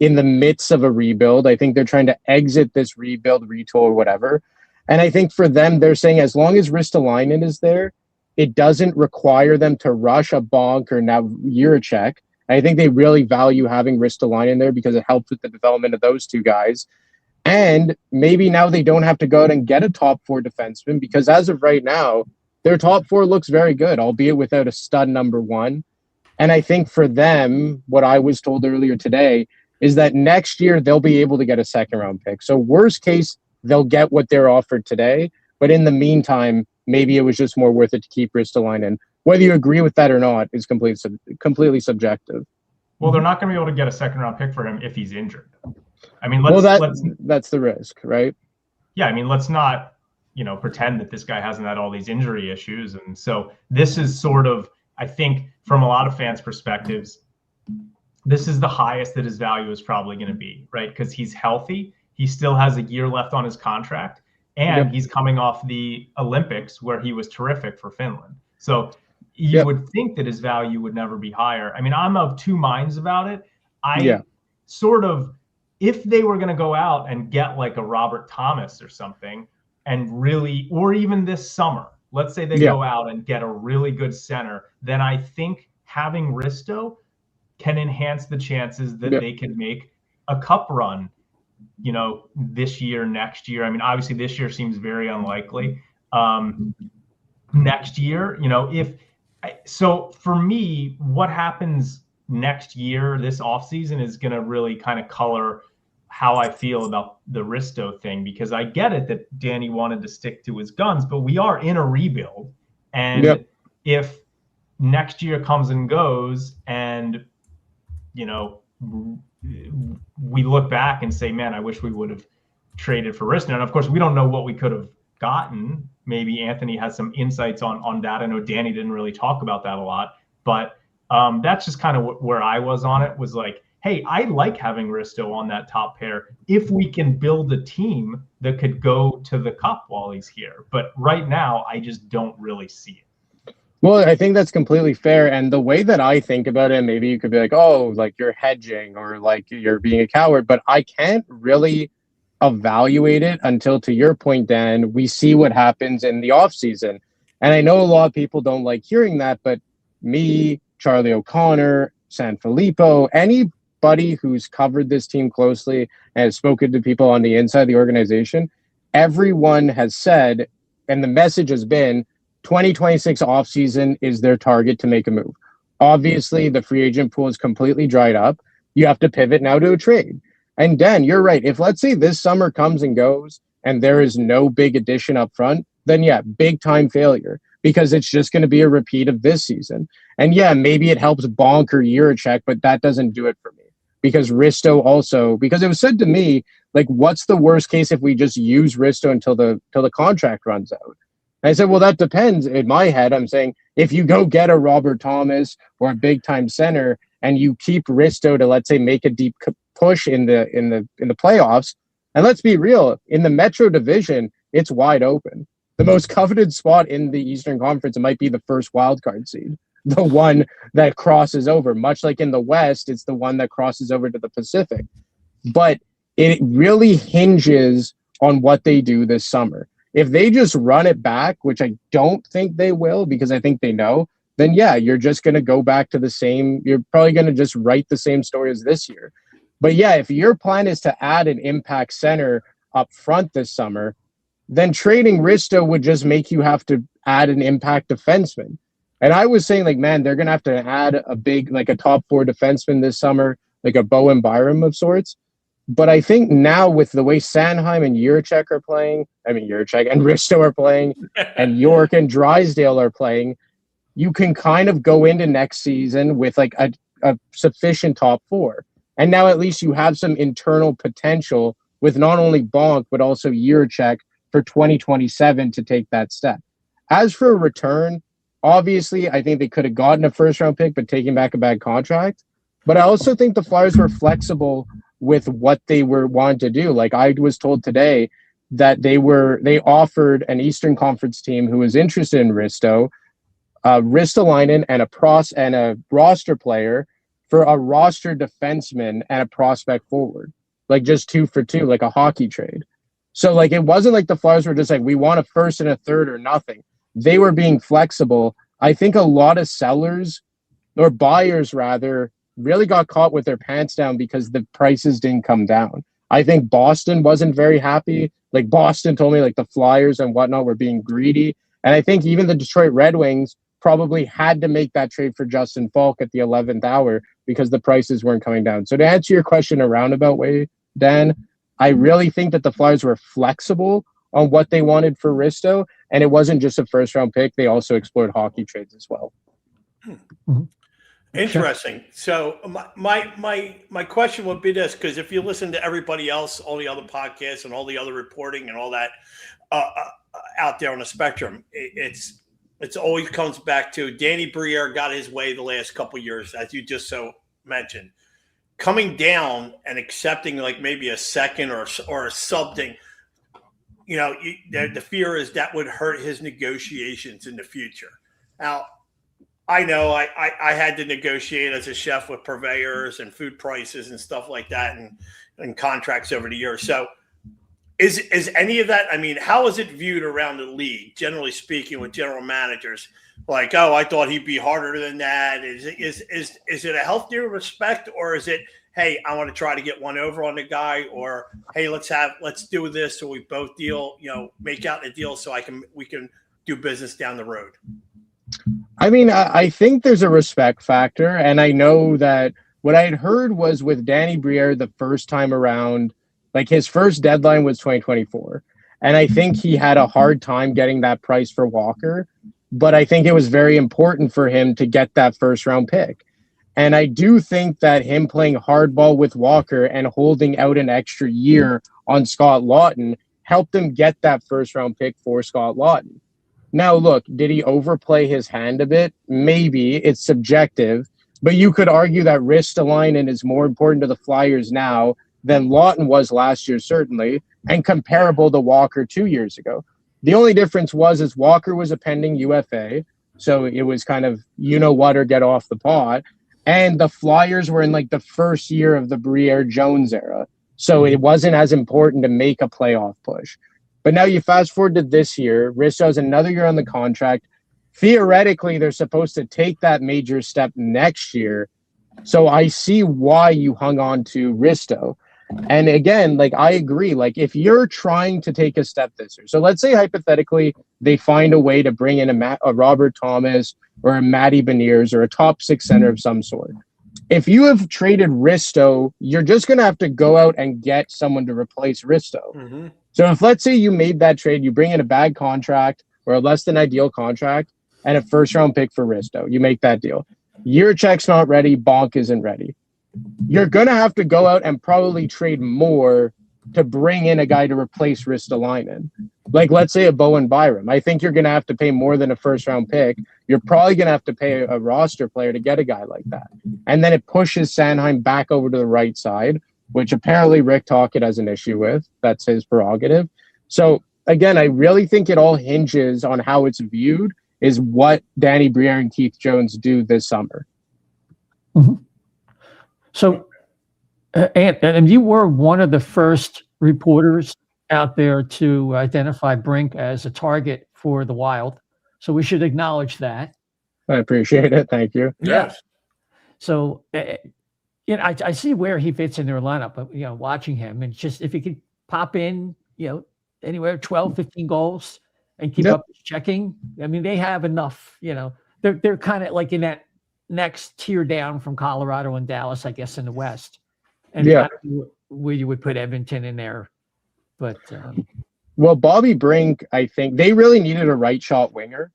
in the midst of a rebuild. I think they're trying to exit this rebuild, retool, or whatever. And I think for them, they're saying as long as Ristolainen is there, it doesn't require them to rush a Bonk or now Jiricek. I think they really value having Ristolainen there because it helps with the development of those 2 guys. And maybe now they don't have to go out and get a top 4 defenseman because as of right now, their top 4 looks very good, albeit without a stud number 1. And I think for them, what I was told earlier today is that next year they'll be able to get a second round pick. So worst case, they'll get what they're offered today. But in the meantime, maybe it was just more worth it to keep Ristolainen. Whether you agree with that or not is completely subjective. Well, they're not going to be able to get a second round pick for him if he's injured. I mean, that's the risk, right? Yeah, I mean, let's not, pretend that this guy hasn't had all these injury issues. And so this is sort of, I think, from a lot of fans' perspectives, this is the highest that his value is probably going to be, right? Because he's healthy. He still has a year left on his contract. And he's coming off the Olympics where he was terrific for Finland. So you would think that his value would never be higher. I mean, I'm of 2 minds about it. sort of, if they were going to go out and get like a Robert Thomas or something, and really, or even this summer, let's say they go out and get a really good center, then I think having Risto can enhance the chances that they can make a cup run, this year, next year. I mean, obviously this year seems very unlikely. Next year, so for me, what happens next year, this offseason, is going to really kind of color how I feel about the Risto thing, because I get it that Danny wanted to stick to his guns, but we are in a rebuild. And if next year comes and goes and, we look back and say, man, I wish we would have traded for Risto. And of course, we don't know what we could have gotten. Maybe Anthony has some insights on that. I know Danny didn't really talk about that a lot, but that's just kind of where I was on it, was like, hey, I like having Risto on that top pair if we can build a team that could go to the cup while he's here. But right now, I just don't really see it. Well, I think that's completely fair. And the way that I think about it, maybe you could be like, oh, like you're hedging or like you're being a coward, but I can't really evaluate it until, to your point, Dan, we see what happens in the offseason. And I know a lot of people don't like hearing that, but me, Charlie O'Connor, Sanfilippo, anybody who's covered this team closely and has spoken to people on the inside of the organization, everyone has said, and the message has been, 2026 offseason is their target to make a move. Obviously, the free agent pool is completely dried up. You have to pivot now to a trade. And Dan, you're right. If, let's say, this summer comes and goes and there is no big addition up front, then big time failure, because it's just going to be a repeat of this season. And maybe it helps Bonk or Jiricek, but that doesn't do it for me, because Risto also, because it was said to me, like, what's the worst case if we just use Risto until the contract runs out? And I said, well, that depends. In my head, I'm saying, if you go get a Robert Thomas or a big time center and you keep Risto to, let's say, make a deep push in the playoffs, and let's be real, in the Metro Division, it's wide open. The most coveted spot in the Eastern Conference, it might be the first wildcard seed, the one that crosses over. Much like in the West, it's the one that crosses over to the Pacific. But it really hinges on what they do this summer. If they just run it back, which I don't think they will, because I think they know, then you're just going to go back to the same. You're probably going to just write the same story as this year. But if your plan is to add an impact center up front this summer, then trading Risto would just make you have to add an impact defenseman. And I was saying, like, man, they're going to have to add a big, like a top 4 defenseman this summer, like a Bowen Byram of sorts. But I think now with the way Sanheim and Jiricek are playing, Jiricek and Risto are playing, and York and Drysdale are playing, you can kind of go into next season with like a sufficient top 4. And now at least you have some internal potential with not only Bonk, but also Jiricek for 2027 to take that step. As for a return, obviously, I think they could have gotten a first-round pick, but taking back a bad contract. But I also think the Flyers were flexible with what they were wanting to do. Like, I was told today that they offered an Eastern Conference team who was interested in Ristolainen and a roster player for a roster defenseman and a prospect forward, like just 2 for 2, like a hockey trade. So like, it wasn't like the Flyers were just like, we want a first and a third or nothing. They were being flexible. I think a lot of sellers, or buyers rather, really got caught with their pants down because the prices didn't come down. I think Boston wasn't very happy. Like, Boston told me like the Flyers and whatnot were being greedy. And I think even the Detroit Red Wings probably had to make that trade for Justin Falk at the 11th hour because the prices weren't coming down. So to answer your question a roundabout way, Dan, I really think that the Flyers were flexible on what they wanted for Risto, and it wasn't just a first-round pick. They also explored hockey trades as well. Mm-hmm. Interesting. So my question would be this, because if you listen to everybody else, all the other podcasts and all the other reporting and all that out there on the spectrum, it's always comes back to Danny Brière got his way the last couple of years, as you just so mentioned. Coming down and accepting like maybe a second or something, the fear is that would hurt his negotiations in the future. Now, I know I had to negotiate as a chef with purveyors and food prices and stuff like that and contracts over the years. So is any of that, I mean, how is it viewed around the league, generally speaking, with general managers? Like, oh, I thought he'd be harder than that. Is it a healthier respect, or is it, hey, I want to try to get one over on the guy, or hey, let's do this so we both deal, make out a deal so we can do business down the road? I mean, I think there's a respect factor, and I know that what I had heard was with Danny Brière the first time around, like his first deadline was 2024, and I think he had a hard time getting that price for Walker, but I think it was very important for him to get that first round pick. And I do think that him playing hardball with Walker and holding out an extra year on Scott Laughton helped him get that first round pick for Scott Laughton. Now, look, did he overplay his hand a bit? Maybe. It's subjective. But you could argue that Ristolainen is more important to the Flyers now than Laughton was last year, certainly, and comparable to Walker 2 years ago. The only difference is Walker was a pending UFA, so it was kind of you-know-what or get off the pot. And the Flyers were in like the first year of the Brière-Jones era, so it wasn't as important to make a playoff push. But now you fast forward to this year, Risto has another year on the contract. Theoretically, they're supposed to take that major step next year. So I see why you hung on to Risto. And again, like I agree, like if you're trying to take a step this year, so let's say hypothetically they find a way to bring in a Robert Thomas or a Matty Beniers or a top six center of some sort. If you have traded Risto, you're just going to have to go out and get someone to replace Risto. Mm-hmm. So if let's say you made that trade, you bring in a bad contract or a less than ideal contract and a first round pick for Risto, you make that deal. Jiricek's not ready, Bonk isn't ready. You're going to have to go out and probably trade more to bring in a guy to replace Ristolainen. Like let's say a Bowen Byram. I think you're going to have to pay more than a first round pick. You're probably going to have to pay a roster player to get a guy like that. And then it pushes Sanheim back over to the right side, which apparently Rick Tocchet has an issue with. That's his prerogative. So again, I really think it all hinges on how it's viewed is what Danny Brière and Keith Jones do this summer. Mm-hmm. So, and you were one of the first reporters out there to identify Brink as a target for the Wild. So we should acknowledge that. I appreciate it. Thank you. Yes. So, I see where he fits in their lineup, but, watching him and just if he could pop in, anywhere 12, 15 goals and keep up his checking. I mean, they have enough, they're kind of like in that next tier down from Colorado and Dallas, I guess, in the West. And where you would put Edmonton in there. But well, Bobby Brink, I think they really needed a right shot winger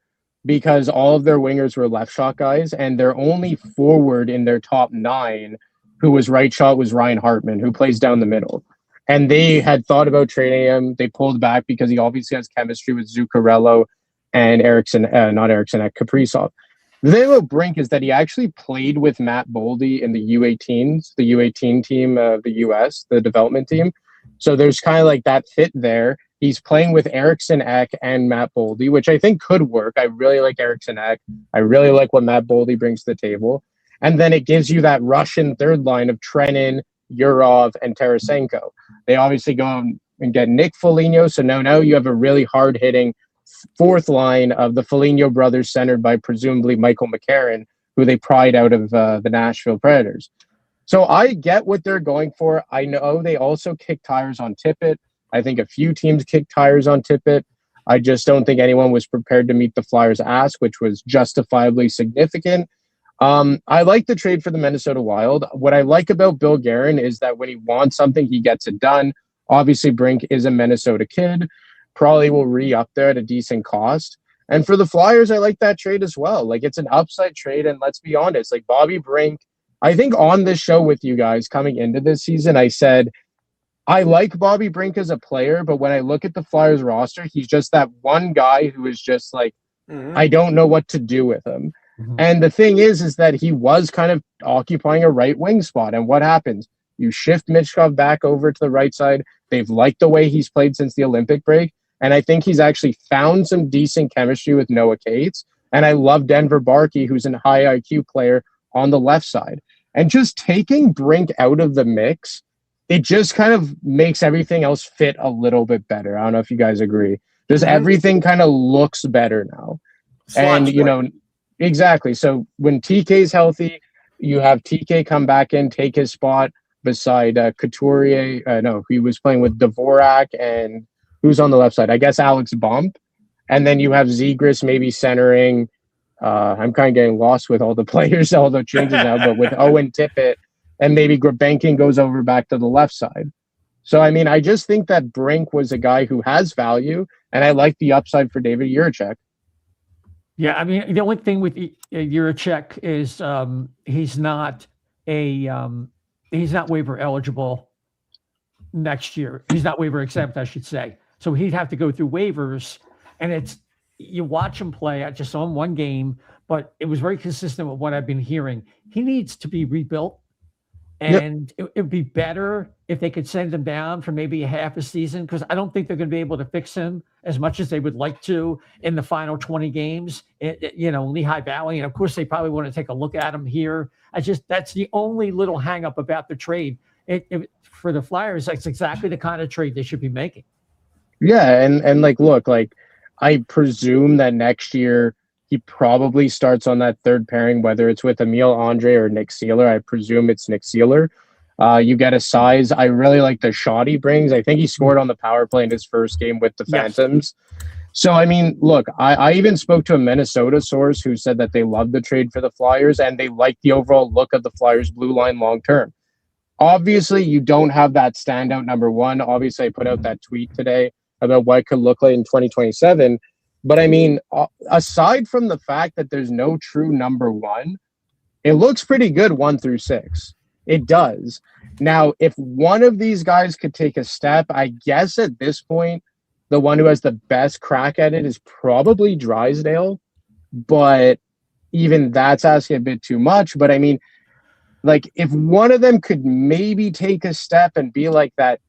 because all of their wingers were left shot guys, and their only forward in their top 9 who was right shot was Ryan Hartman, who plays down the middle. And they had thought about trading him. They pulled back because he obviously has chemistry with Zuccarello and Kaprizov. The thing about Brink is that he actually played with Matt Boldy in the U18s, the U18 team of the US, the development team. So there's kind of like that fit there. He's playing with Eriksson Ek and Matt Boldy, which I think could work. I really like Eriksson Ek. I really like what Matt Boldy brings to the table. And then it gives you that Russian third line of Trenin, Yurov, and Tarasenko. They obviously go and get Nick Foligno. So now you have a really hard-hitting fourth line of the Foligno brothers centered by presumably Michael McCarron, who they pried out of the Nashville Predators. So I get what they're going for. I know they also kick tires on Tippett. I think a few teams kicked tires on Tippett. I just don't think anyone was prepared to meet the Flyers' ask, which was justifiably significant. I like the trade for the Minnesota Wild. What I like about Bill Guerin is that when he wants something, he gets it done. Obviously, Brink is a Minnesota kid. Probably will re-up there at a decent cost. And for the Flyers, I like that trade as well. Like, it's an upside trade, and let's be honest, like Bobby Brink, I think on this show with you guys coming into this season, I said, I like Bobby Brink as a player, but when I look at the Flyers roster, he's just that one guy who is just like, I don't know what to do with him. And the thing is that he was kind of occupying a right wing spot. And what happens? You shift Michkov back over to the right side. They've liked the way he's played since the Olympic break. And I think he's actually found some decent chemistry with Noah Cates. And I love Denver Barkey, who's a high IQ player on the left side. And just taking Brink out of the mix, it just kind of makes everything else fit a little bit better. I don't know if you guys agree. Just everything kind of looks better now. And, you know, exactly. So when TK is healthy, you have TK come back in, take his spot beside Couturier. No, he was playing with Dvorak and who's on the left side? I guess Alex Bump. And then you have Zegras maybe centering. I'm kind of getting lost with all the players, all the changes now, but with Owen Tippett and maybe Grebenkin goes over back to the left side. So, I mean, I just think that Brink was a guy who has value, and I like the upside for David Jiricek. Yeah, I mean, the only thing with Jiricek is he's not waiver eligible next year. He's not waiver exempt, I should say. So he'd have to go through waivers, and you watch him play. I just saw him one game, but it was very consistent with what I've been hearing. He needs to be rebuilt, and it would be better if they could send him down for maybe a half a season, because I don't think they're going to be able to fix him as much as they would like to in the final 20 games, Lehigh Valley. And of course, they probably want to take a look at him here. That's the only little hang up about the trade. For the Flyers, that's exactly the kind of trade they should be making. Yeah. And look, I presume that next year he probably starts on that third pairing, whether it's with Emile Andre or Nick Seeler. I presume it's Nick Seeler. You get a size. I really like the shot he brings. I think he scored on the power play in his first game with the Phantoms. So, I mean, look, I even spoke to a Minnesota source who said that they love the trade for the Flyers and they like the overall look of the Flyers blue line long term. Obviously, you don't have that standout number one. Obviously, I put out that tweet today about what it could look like in 2027. But I mean, aside from the fact that there's no true number one, it looks pretty good 1 through 6. It does. Now, if one of these guys could take a step, I guess at this point, the one who has the best crack at it is probably Drysdale. But even that's asking a bit too much. But I mean, if one of them could maybe take a step and be like that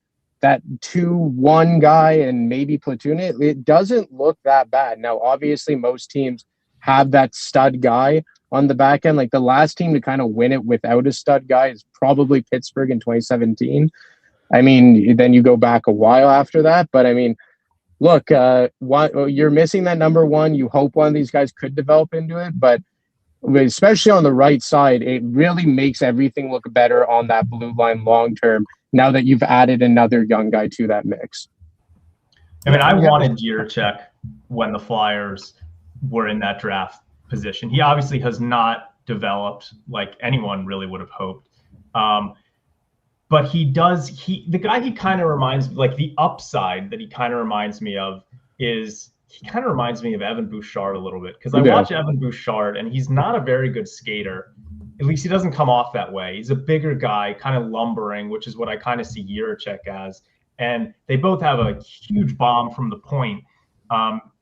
2-1 guy and maybe platoon it doesn't look that bad. Now, obviously, most teams have that stud guy on the back end. The last team to kind of win it without a stud guy is probably Pittsburgh in 2017. I mean, then you go back a while after that. But I mean, look, you're missing that number one. You hope one of these guys could develop into it, but especially on the right side, it really makes everything look better on that blue line long term now that you've added another young guy to that mix. I mean, I wanted Jiricek when the Flyers were in that draft position. He obviously has not developed like anyone really would have hoped. But the guy he kind of reminds, the upside that he kind of reminds me of is he kind of reminds me of Evan Bouchard a little bit, because I watch Evan Bouchard and he's not a very good skater. At least he doesn't come off that way. He's a bigger guy, kind of lumbering, which is what I kind of see Jiricek as. And they both have a huge bomb from the point.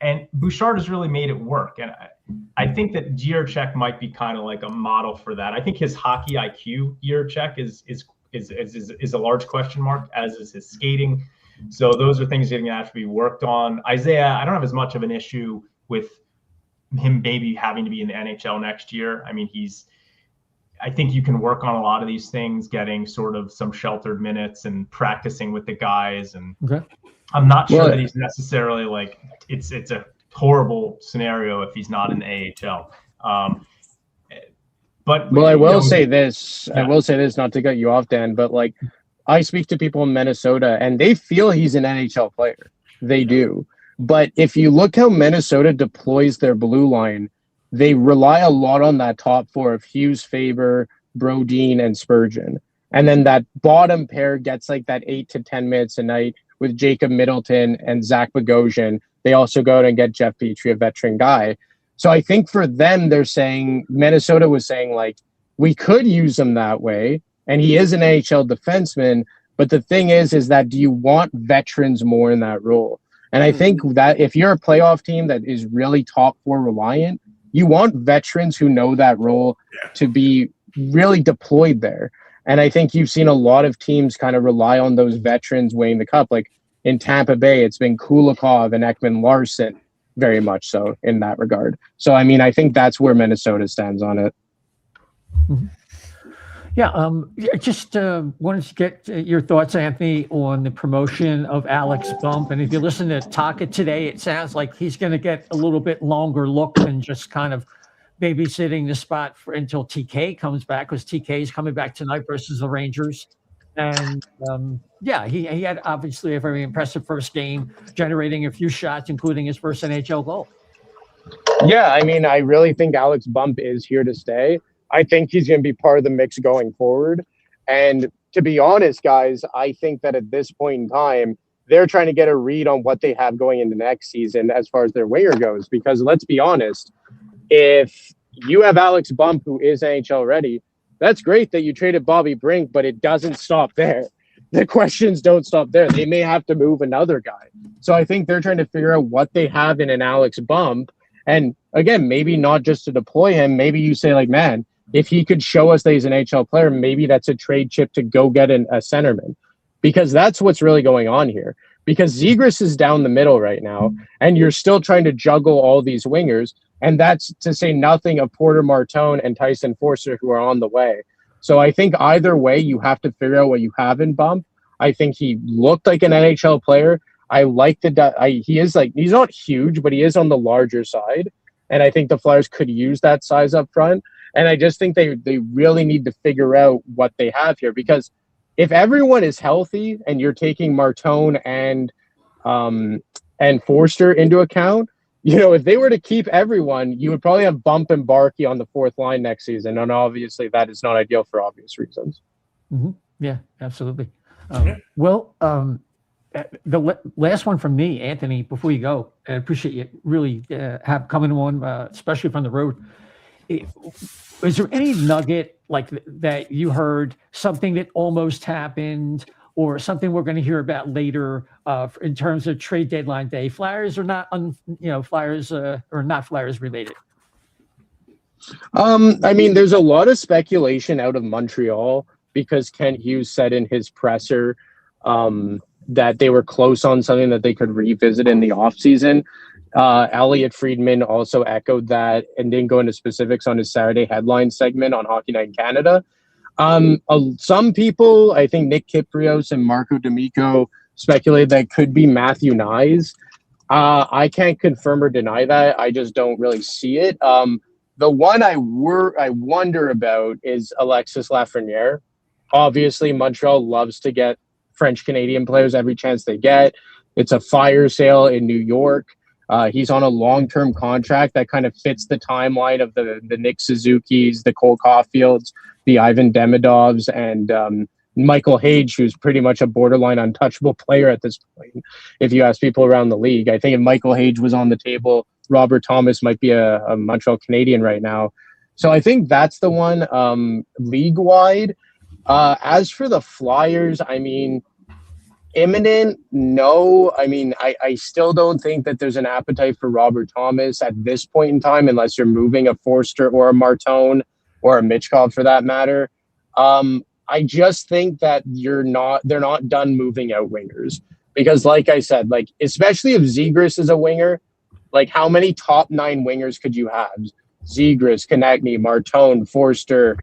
And Bouchard has really made it work. And I think that Jiricek might be kind of like a model for that. I think his hockey IQ, Jiricek, is a large question mark, as is his skating. So those are things that are going to have to be worked on. Isaiah, I don't have as much of an issue with him maybe having to be in the NHL next year. I mean, I think you can work on a lot of these things, getting sort of some sheltered minutes and practicing with the guys. And I'm not sure that he's necessarily it's a horrible scenario if he's not in the AHL. I will say this, not to cut you off, Dan, but I speak to people in Minnesota and they feel he's an NHL player. They do. But if you look how Minnesota deploys their blue line, they rely a lot on that top four of Hughes, Faber, Brodin, and Spurgeon. And then that bottom pair gets that 8 to 10 minutes a night with Jacob Middleton and Zach Bogosian. They also go out and get Jeff Petrie, a veteran guy. So I think for them, Minnesota was saying, we could use him that way. And he is an NHL defenseman. But the thing is that do you want veterans more in that role? And I think that if you're a playoff team that is really top four reliant, you want veterans who know that role to be really deployed there. And I think you've seen a lot of teams kind of rely on those veterans weighing the cup. In Tampa Bay, it's been Kulikov and Ekman Larson. very much so in that regard. So, I mean, I think that's where Minnesota stands on it. Mm-hmm. Yeah, just wanted to get your thoughts, Anthony, on the promotion of Alex Bump. And if you listen to Taka today, it sounds like he's going to get a little bit longer look than just kind of babysitting the spot until TK comes back, because TK is coming back tonight versus the Rangers. And he had obviously a very impressive first game, generating a few shots, including his first NHL goal. Yeah, I mean, I really think Alex Bump is here to stay. I think he's going to be part of the mix going forward. And to be honest, guys, I think that at this point in time, they're trying to get a read on what they have going into next season as far as their winger goes. Because let's be honest, if you have Alex Bump, who is NHL ready, that's great that you traded Bobby Brink, but it doesn't stop there. The questions don't stop there. They may have to move another guy. So I think they're trying to figure out what they have in an Alex Bump. And again, maybe not just to deploy him. Maybe you say, like, man, if he could show us that he's an NHL player, maybe that's a trade chip to go get a centerman, because that's what's really going on here. Because Zegras is down the middle right now, and you're still trying to juggle all these wingers, and that's to say nothing of Porter Martone and Tyson Forster, who are on the way. So I think either way, you have to figure out what you have in Bump. I think he looked like an NHL player. I like he's not huge, but he is on the larger side, and I think the Flyers could use that size up front. And I just think they really need to figure out what they have here, because if everyone is healthy and you're taking Martone and Forster into account, if they were to keep everyone, you would probably have Bump and Barkey on the fourth line next season. And obviously that is not ideal for obvious reasons. Mm-hmm. Yeah, absolutely. The last one from me, Anthony, before you go, I appreciate you really have coming on, especially from the road. Is there any nugget like that you heard, something that almost happened, or something we're going to hear about later in terms of trade deadline day? Flyers are not, Flyers or not Flyers related. I mean, there's a lot of speculation out of Montreal, because Kent Hughes said in his presser that they were close on something that they could revisit in the offseason. Elliot Friedman also echoed that and didn't go into specifics on his Saturday headline segment on Hockey Night in Canada. Some people, I think Nick Kyprios and Marco D'Amico, speculated that it could be Matthew Nyes. I can't confirm or deny that. I just don't really see it. The one I wonder about is Alexis Lafreniere. Obviously, Montreal loves to get French-Canadian players every chance they get. It's a fire sale in New York. He's on a long-term contract that kind of fits the timeline of the Nick Suzukis, the Cole Caulfields, the Ivan Demidovs, and Michael Hage, who's pretty much a borderline untouchable player at this point, if you ask people around the league. I think if Michael Hage was on the table, Robert Thomas might be a Montreal Canadian right now. So I think that's the one league-wide. As for the Flyers, I mean, imminent, no. I mean, I still don't think that there's an appetite for Robert Thomas at this point in time, unless you're moving a Forster or a Martone or a Mitchkov for that matter. I just think that they're not done moving out wingers, because like I said, like, especially if Zegras is a winger, like, how many top 9 wingers could you have? Zegras, Konechny, Martone, Forster,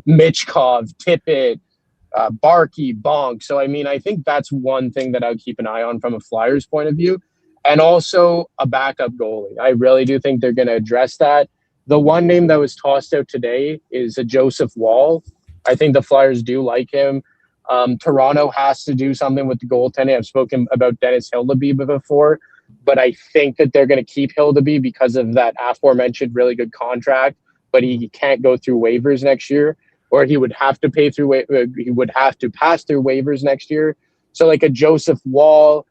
Mitchkov, Tippett, Barkey, Bonk. So, I mean, I think that's one thing that I would keep an eye on from a Flyers point of view. And also a backup goalie. I really do think they're going to address that. The one name that was tossed out today is a Joseph Wall. I think the Flyers do like him. Toronto has to do something with the goaltending. I've spoken about Dennis Hildeby before, but I think that they're going to keep Hildeby because of that aforementioned really good contract, but he can't go through waivers next year, or he would have to pass through waivers next year. So like a Joseph Wall,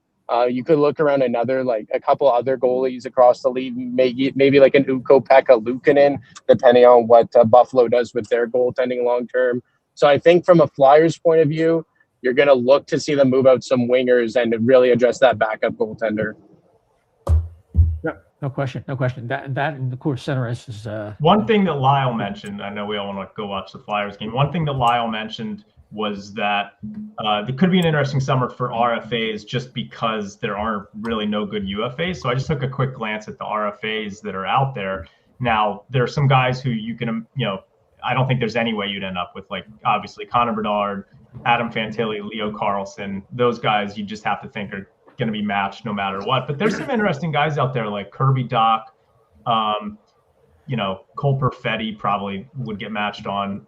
you could look around a couple other goalies across the league, maybe like an Ukko-Pekka Luukkonen, depending on what Buffalo does with their goaltending long term. So I think from a Flyers point of view, you're going to look to see them move out some wingers and really address that backup goaltender. Yeah, no question. That and of course center is one thing that Lyle mentioned. I know we all want to go watch the Flyers game. One thing that Lyle mentioned was that there could be an interesting summer for RFAs just because there aren't really no good UFAs. So I just took a quick glance at the RFAs that are out there. Now, there are some guys who you can, I don't think there's any way you'd end up with, like, obviously Connor Bedard, Adam Fantilli, Leo Carlsson. Those guys you just have to think are going to be matched no matter what. But there's some interesting guys out there like Kirby Doc, Cole Perfetti probably would get matched on,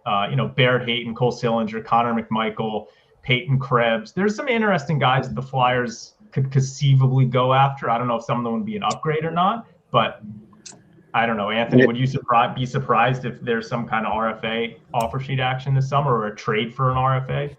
Barrett Hayton, Cole Sillinger, Connor McMichael, Peyton Krebs. There's some interesting guys that the Flyers could conceivably go after. I don't know if some of them would be an upgrade or not, but I don't know. Anthony, would you be surprised if there's some kind of RFA offer sheet action this summer or a trade for an RFA?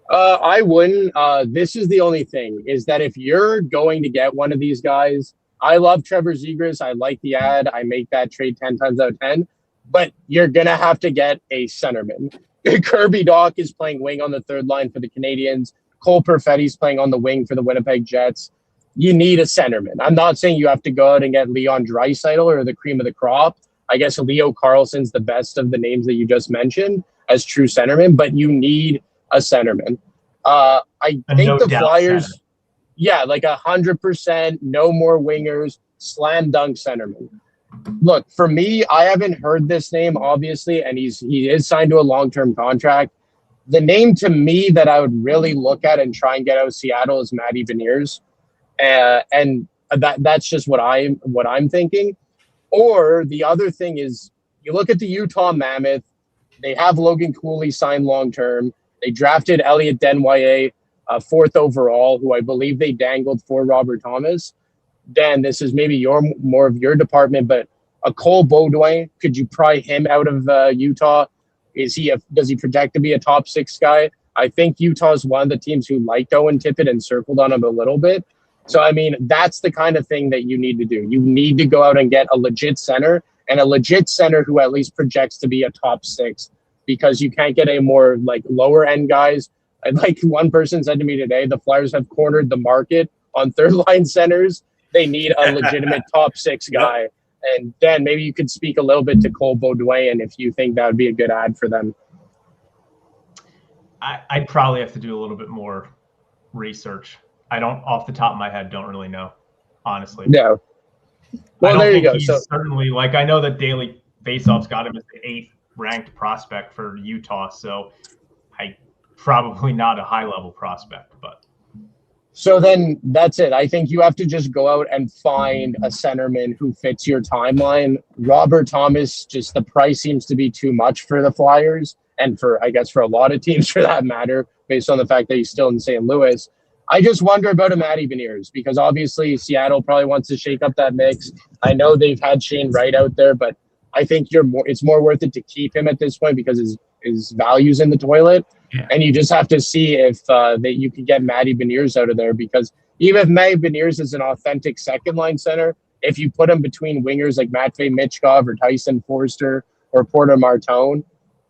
I wouldn't. This is the only thing, is that if you're going to get one of these guys, I love Trevor Zegras. I like the ad. I make that trade 10 times out of 10. But you're going to have to get a centerman. Kirby Doc is playing wing on the third line for the Canadians. Cole Perfetti's playing on the wing for the Winnipeg Jets. You need a centerman. I'm not saying you have to go out and get Leon Draisaitl or the cream of the crop. I guess Leo Carlsson's the best of the names that you just mentioned as true centerman, but you need a centerman. I think the Flyers, center. Yeah, like 100%, no more wingers, slam dunk centerman. Look, for me, I haven't heard this name, obviously, and he is signed to a long-term contract. The name to me that I would really look at and try and get out of Seattle is Matty Beniers. And that's just what I'm thinking. Or the other thing is, you look at the Utah Mammoth, they have Logan Cooley signed long-term. They drafted Elliot Denwyer, 4th overall, who I believe they dangled for Robert Thomas. Dan, this is maybe more of your department, but a Cole Beaudoin, could you pry him out of Utah? Does he project to be a top 6 guy? I think Utah is one of the teams who liked Owen Tippett and circled on him a little bit. So, I mean, that's the kind of thing that you need to do. You need to go out and get a legit center, and a legit center who at least projects to be a top 6, because you can't get any more like lower end guys. Like one person said to me today, the Flyers have cornered the market on third line centers. They need a legitimate top 6 guy. Yep. And Dan, maybe you could speak a little bit to Cole Beaudoin if you think that would be a good ad for them. I'd probably have to do a little bit more research. I don't, off the top of my head, don't really know, honestly. No. Well, there you go. So certainly, like, I know that Daily Faceoff's got him as the 8th ranked prospect for Utah, so probably not a high-level prospect, but. So then that's it. I think you have to just go out and find a centerman who fits your timeline. Robert Thomas, just the price seems to be too much for the Flyers, and for a lot of teams for that matter, based on the fact that he's still in St. Louis. I just wonder about a Matty Beniers, because obviously Seattle probably wants to shake up that mix. I know they've had Shane Wright out there, but I think it's more worth it to keep him at this point because his value's in the toilet. Yeah. And you just have to see if that you can get Matty Beniers out of there, because even if Matty Beniers is an authentic second line center, if you put him between wingers like Matvei Michkov or Tyson Forster or Porter Martone,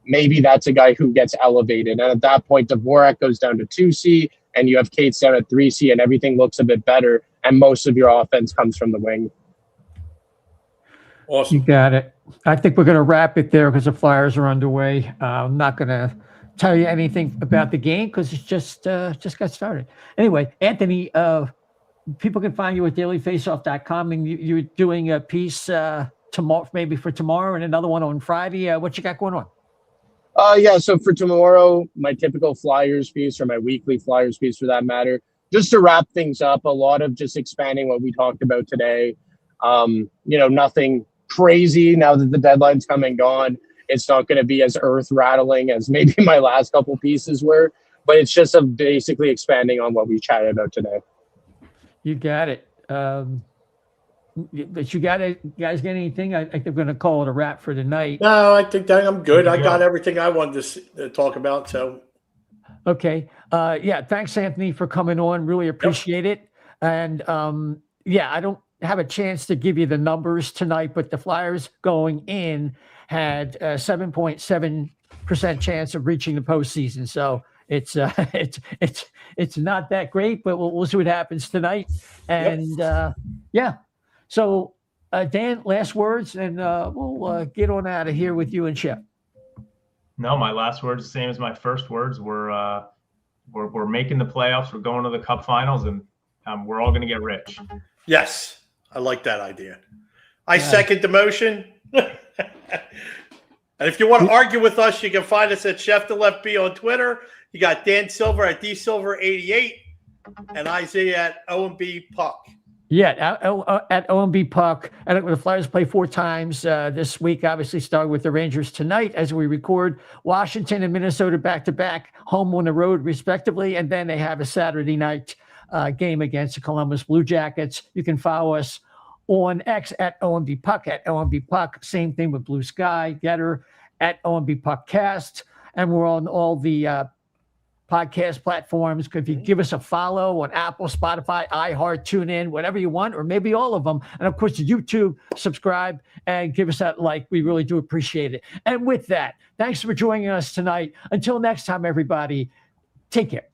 maybe that's a guy who gets elevated. And at that point, Dvorak goes down to 2C and you have Cates down at 3C and everything looks a bit better. And most of your offense comes from the wing. Awesome. You got it. I think we're going to wrap it there because the Flyers are underway. I'm not going to tell you anything about the game because it's just got started. Anyway, Anthony, people can find you at dailyfaceoff.com, and you're doing a piece tomorrow, maybe for tomorrow, and another one on Friday. What you got going on? Yeah, so for tomorrow, my typical Flyers piece, or my weekly Flyers piece for that matter, just to wrap things up, a lot of just expanding what we talked about today. Nothing crazy now that the deadline's come and gone. It's not going to be as earth-rattling as maybe my last couple pieces were, but it's just basically expanding on what we chatted about today. You got it. But you got it. You guys got anything? I think they're going to call it a wrap for tonight. No, I think that I'm good. I got everything I wanted to talk about. So, okay. Yeah. Thanks, Anthony, for coming on. Really appreciate it. And I don't have a chance to give you the numbers tonight, but the Flyers going in had a 7.7% chance of reaching the postseason. So it's not that great, but we'll see what happens tonight. And So Dan, last words, and we'll get on out of here with you and Shep. No, my last words the same as my first words. We're making the playoffs. We're going to the Cup Finals, and we're all going to get rich. Yes, I like that idea. I second the motion. And if you want to argue with us, you can find us at Chef the Left B on Twitter. You got Dan Silver at DSilver88 and Isaiah at O&B Puck. Yeah, at O&B Puck. And the Flyers play 4 times this week, obviously starting with the Rangers tonight as we record. Washington and Minnesota back-to-back, home on the road respectively. And then they have a Saturday night game against the Columbus Blue Jackets. You can follow us on X at O&B Puck, at O&B Puck. Same thing with Blue Sky, Getter, at O&B Puckcast. And we're on all the podcast platforms. If you give us a follow on Apple, Spotify, iHeart, TuneIn, whatever you want, or maybe all of them. And of course, YouTube, subscribe and give us that like. We really do appreciate it. And with that, thanks for joining us tonight. Until next time, everybody, take care.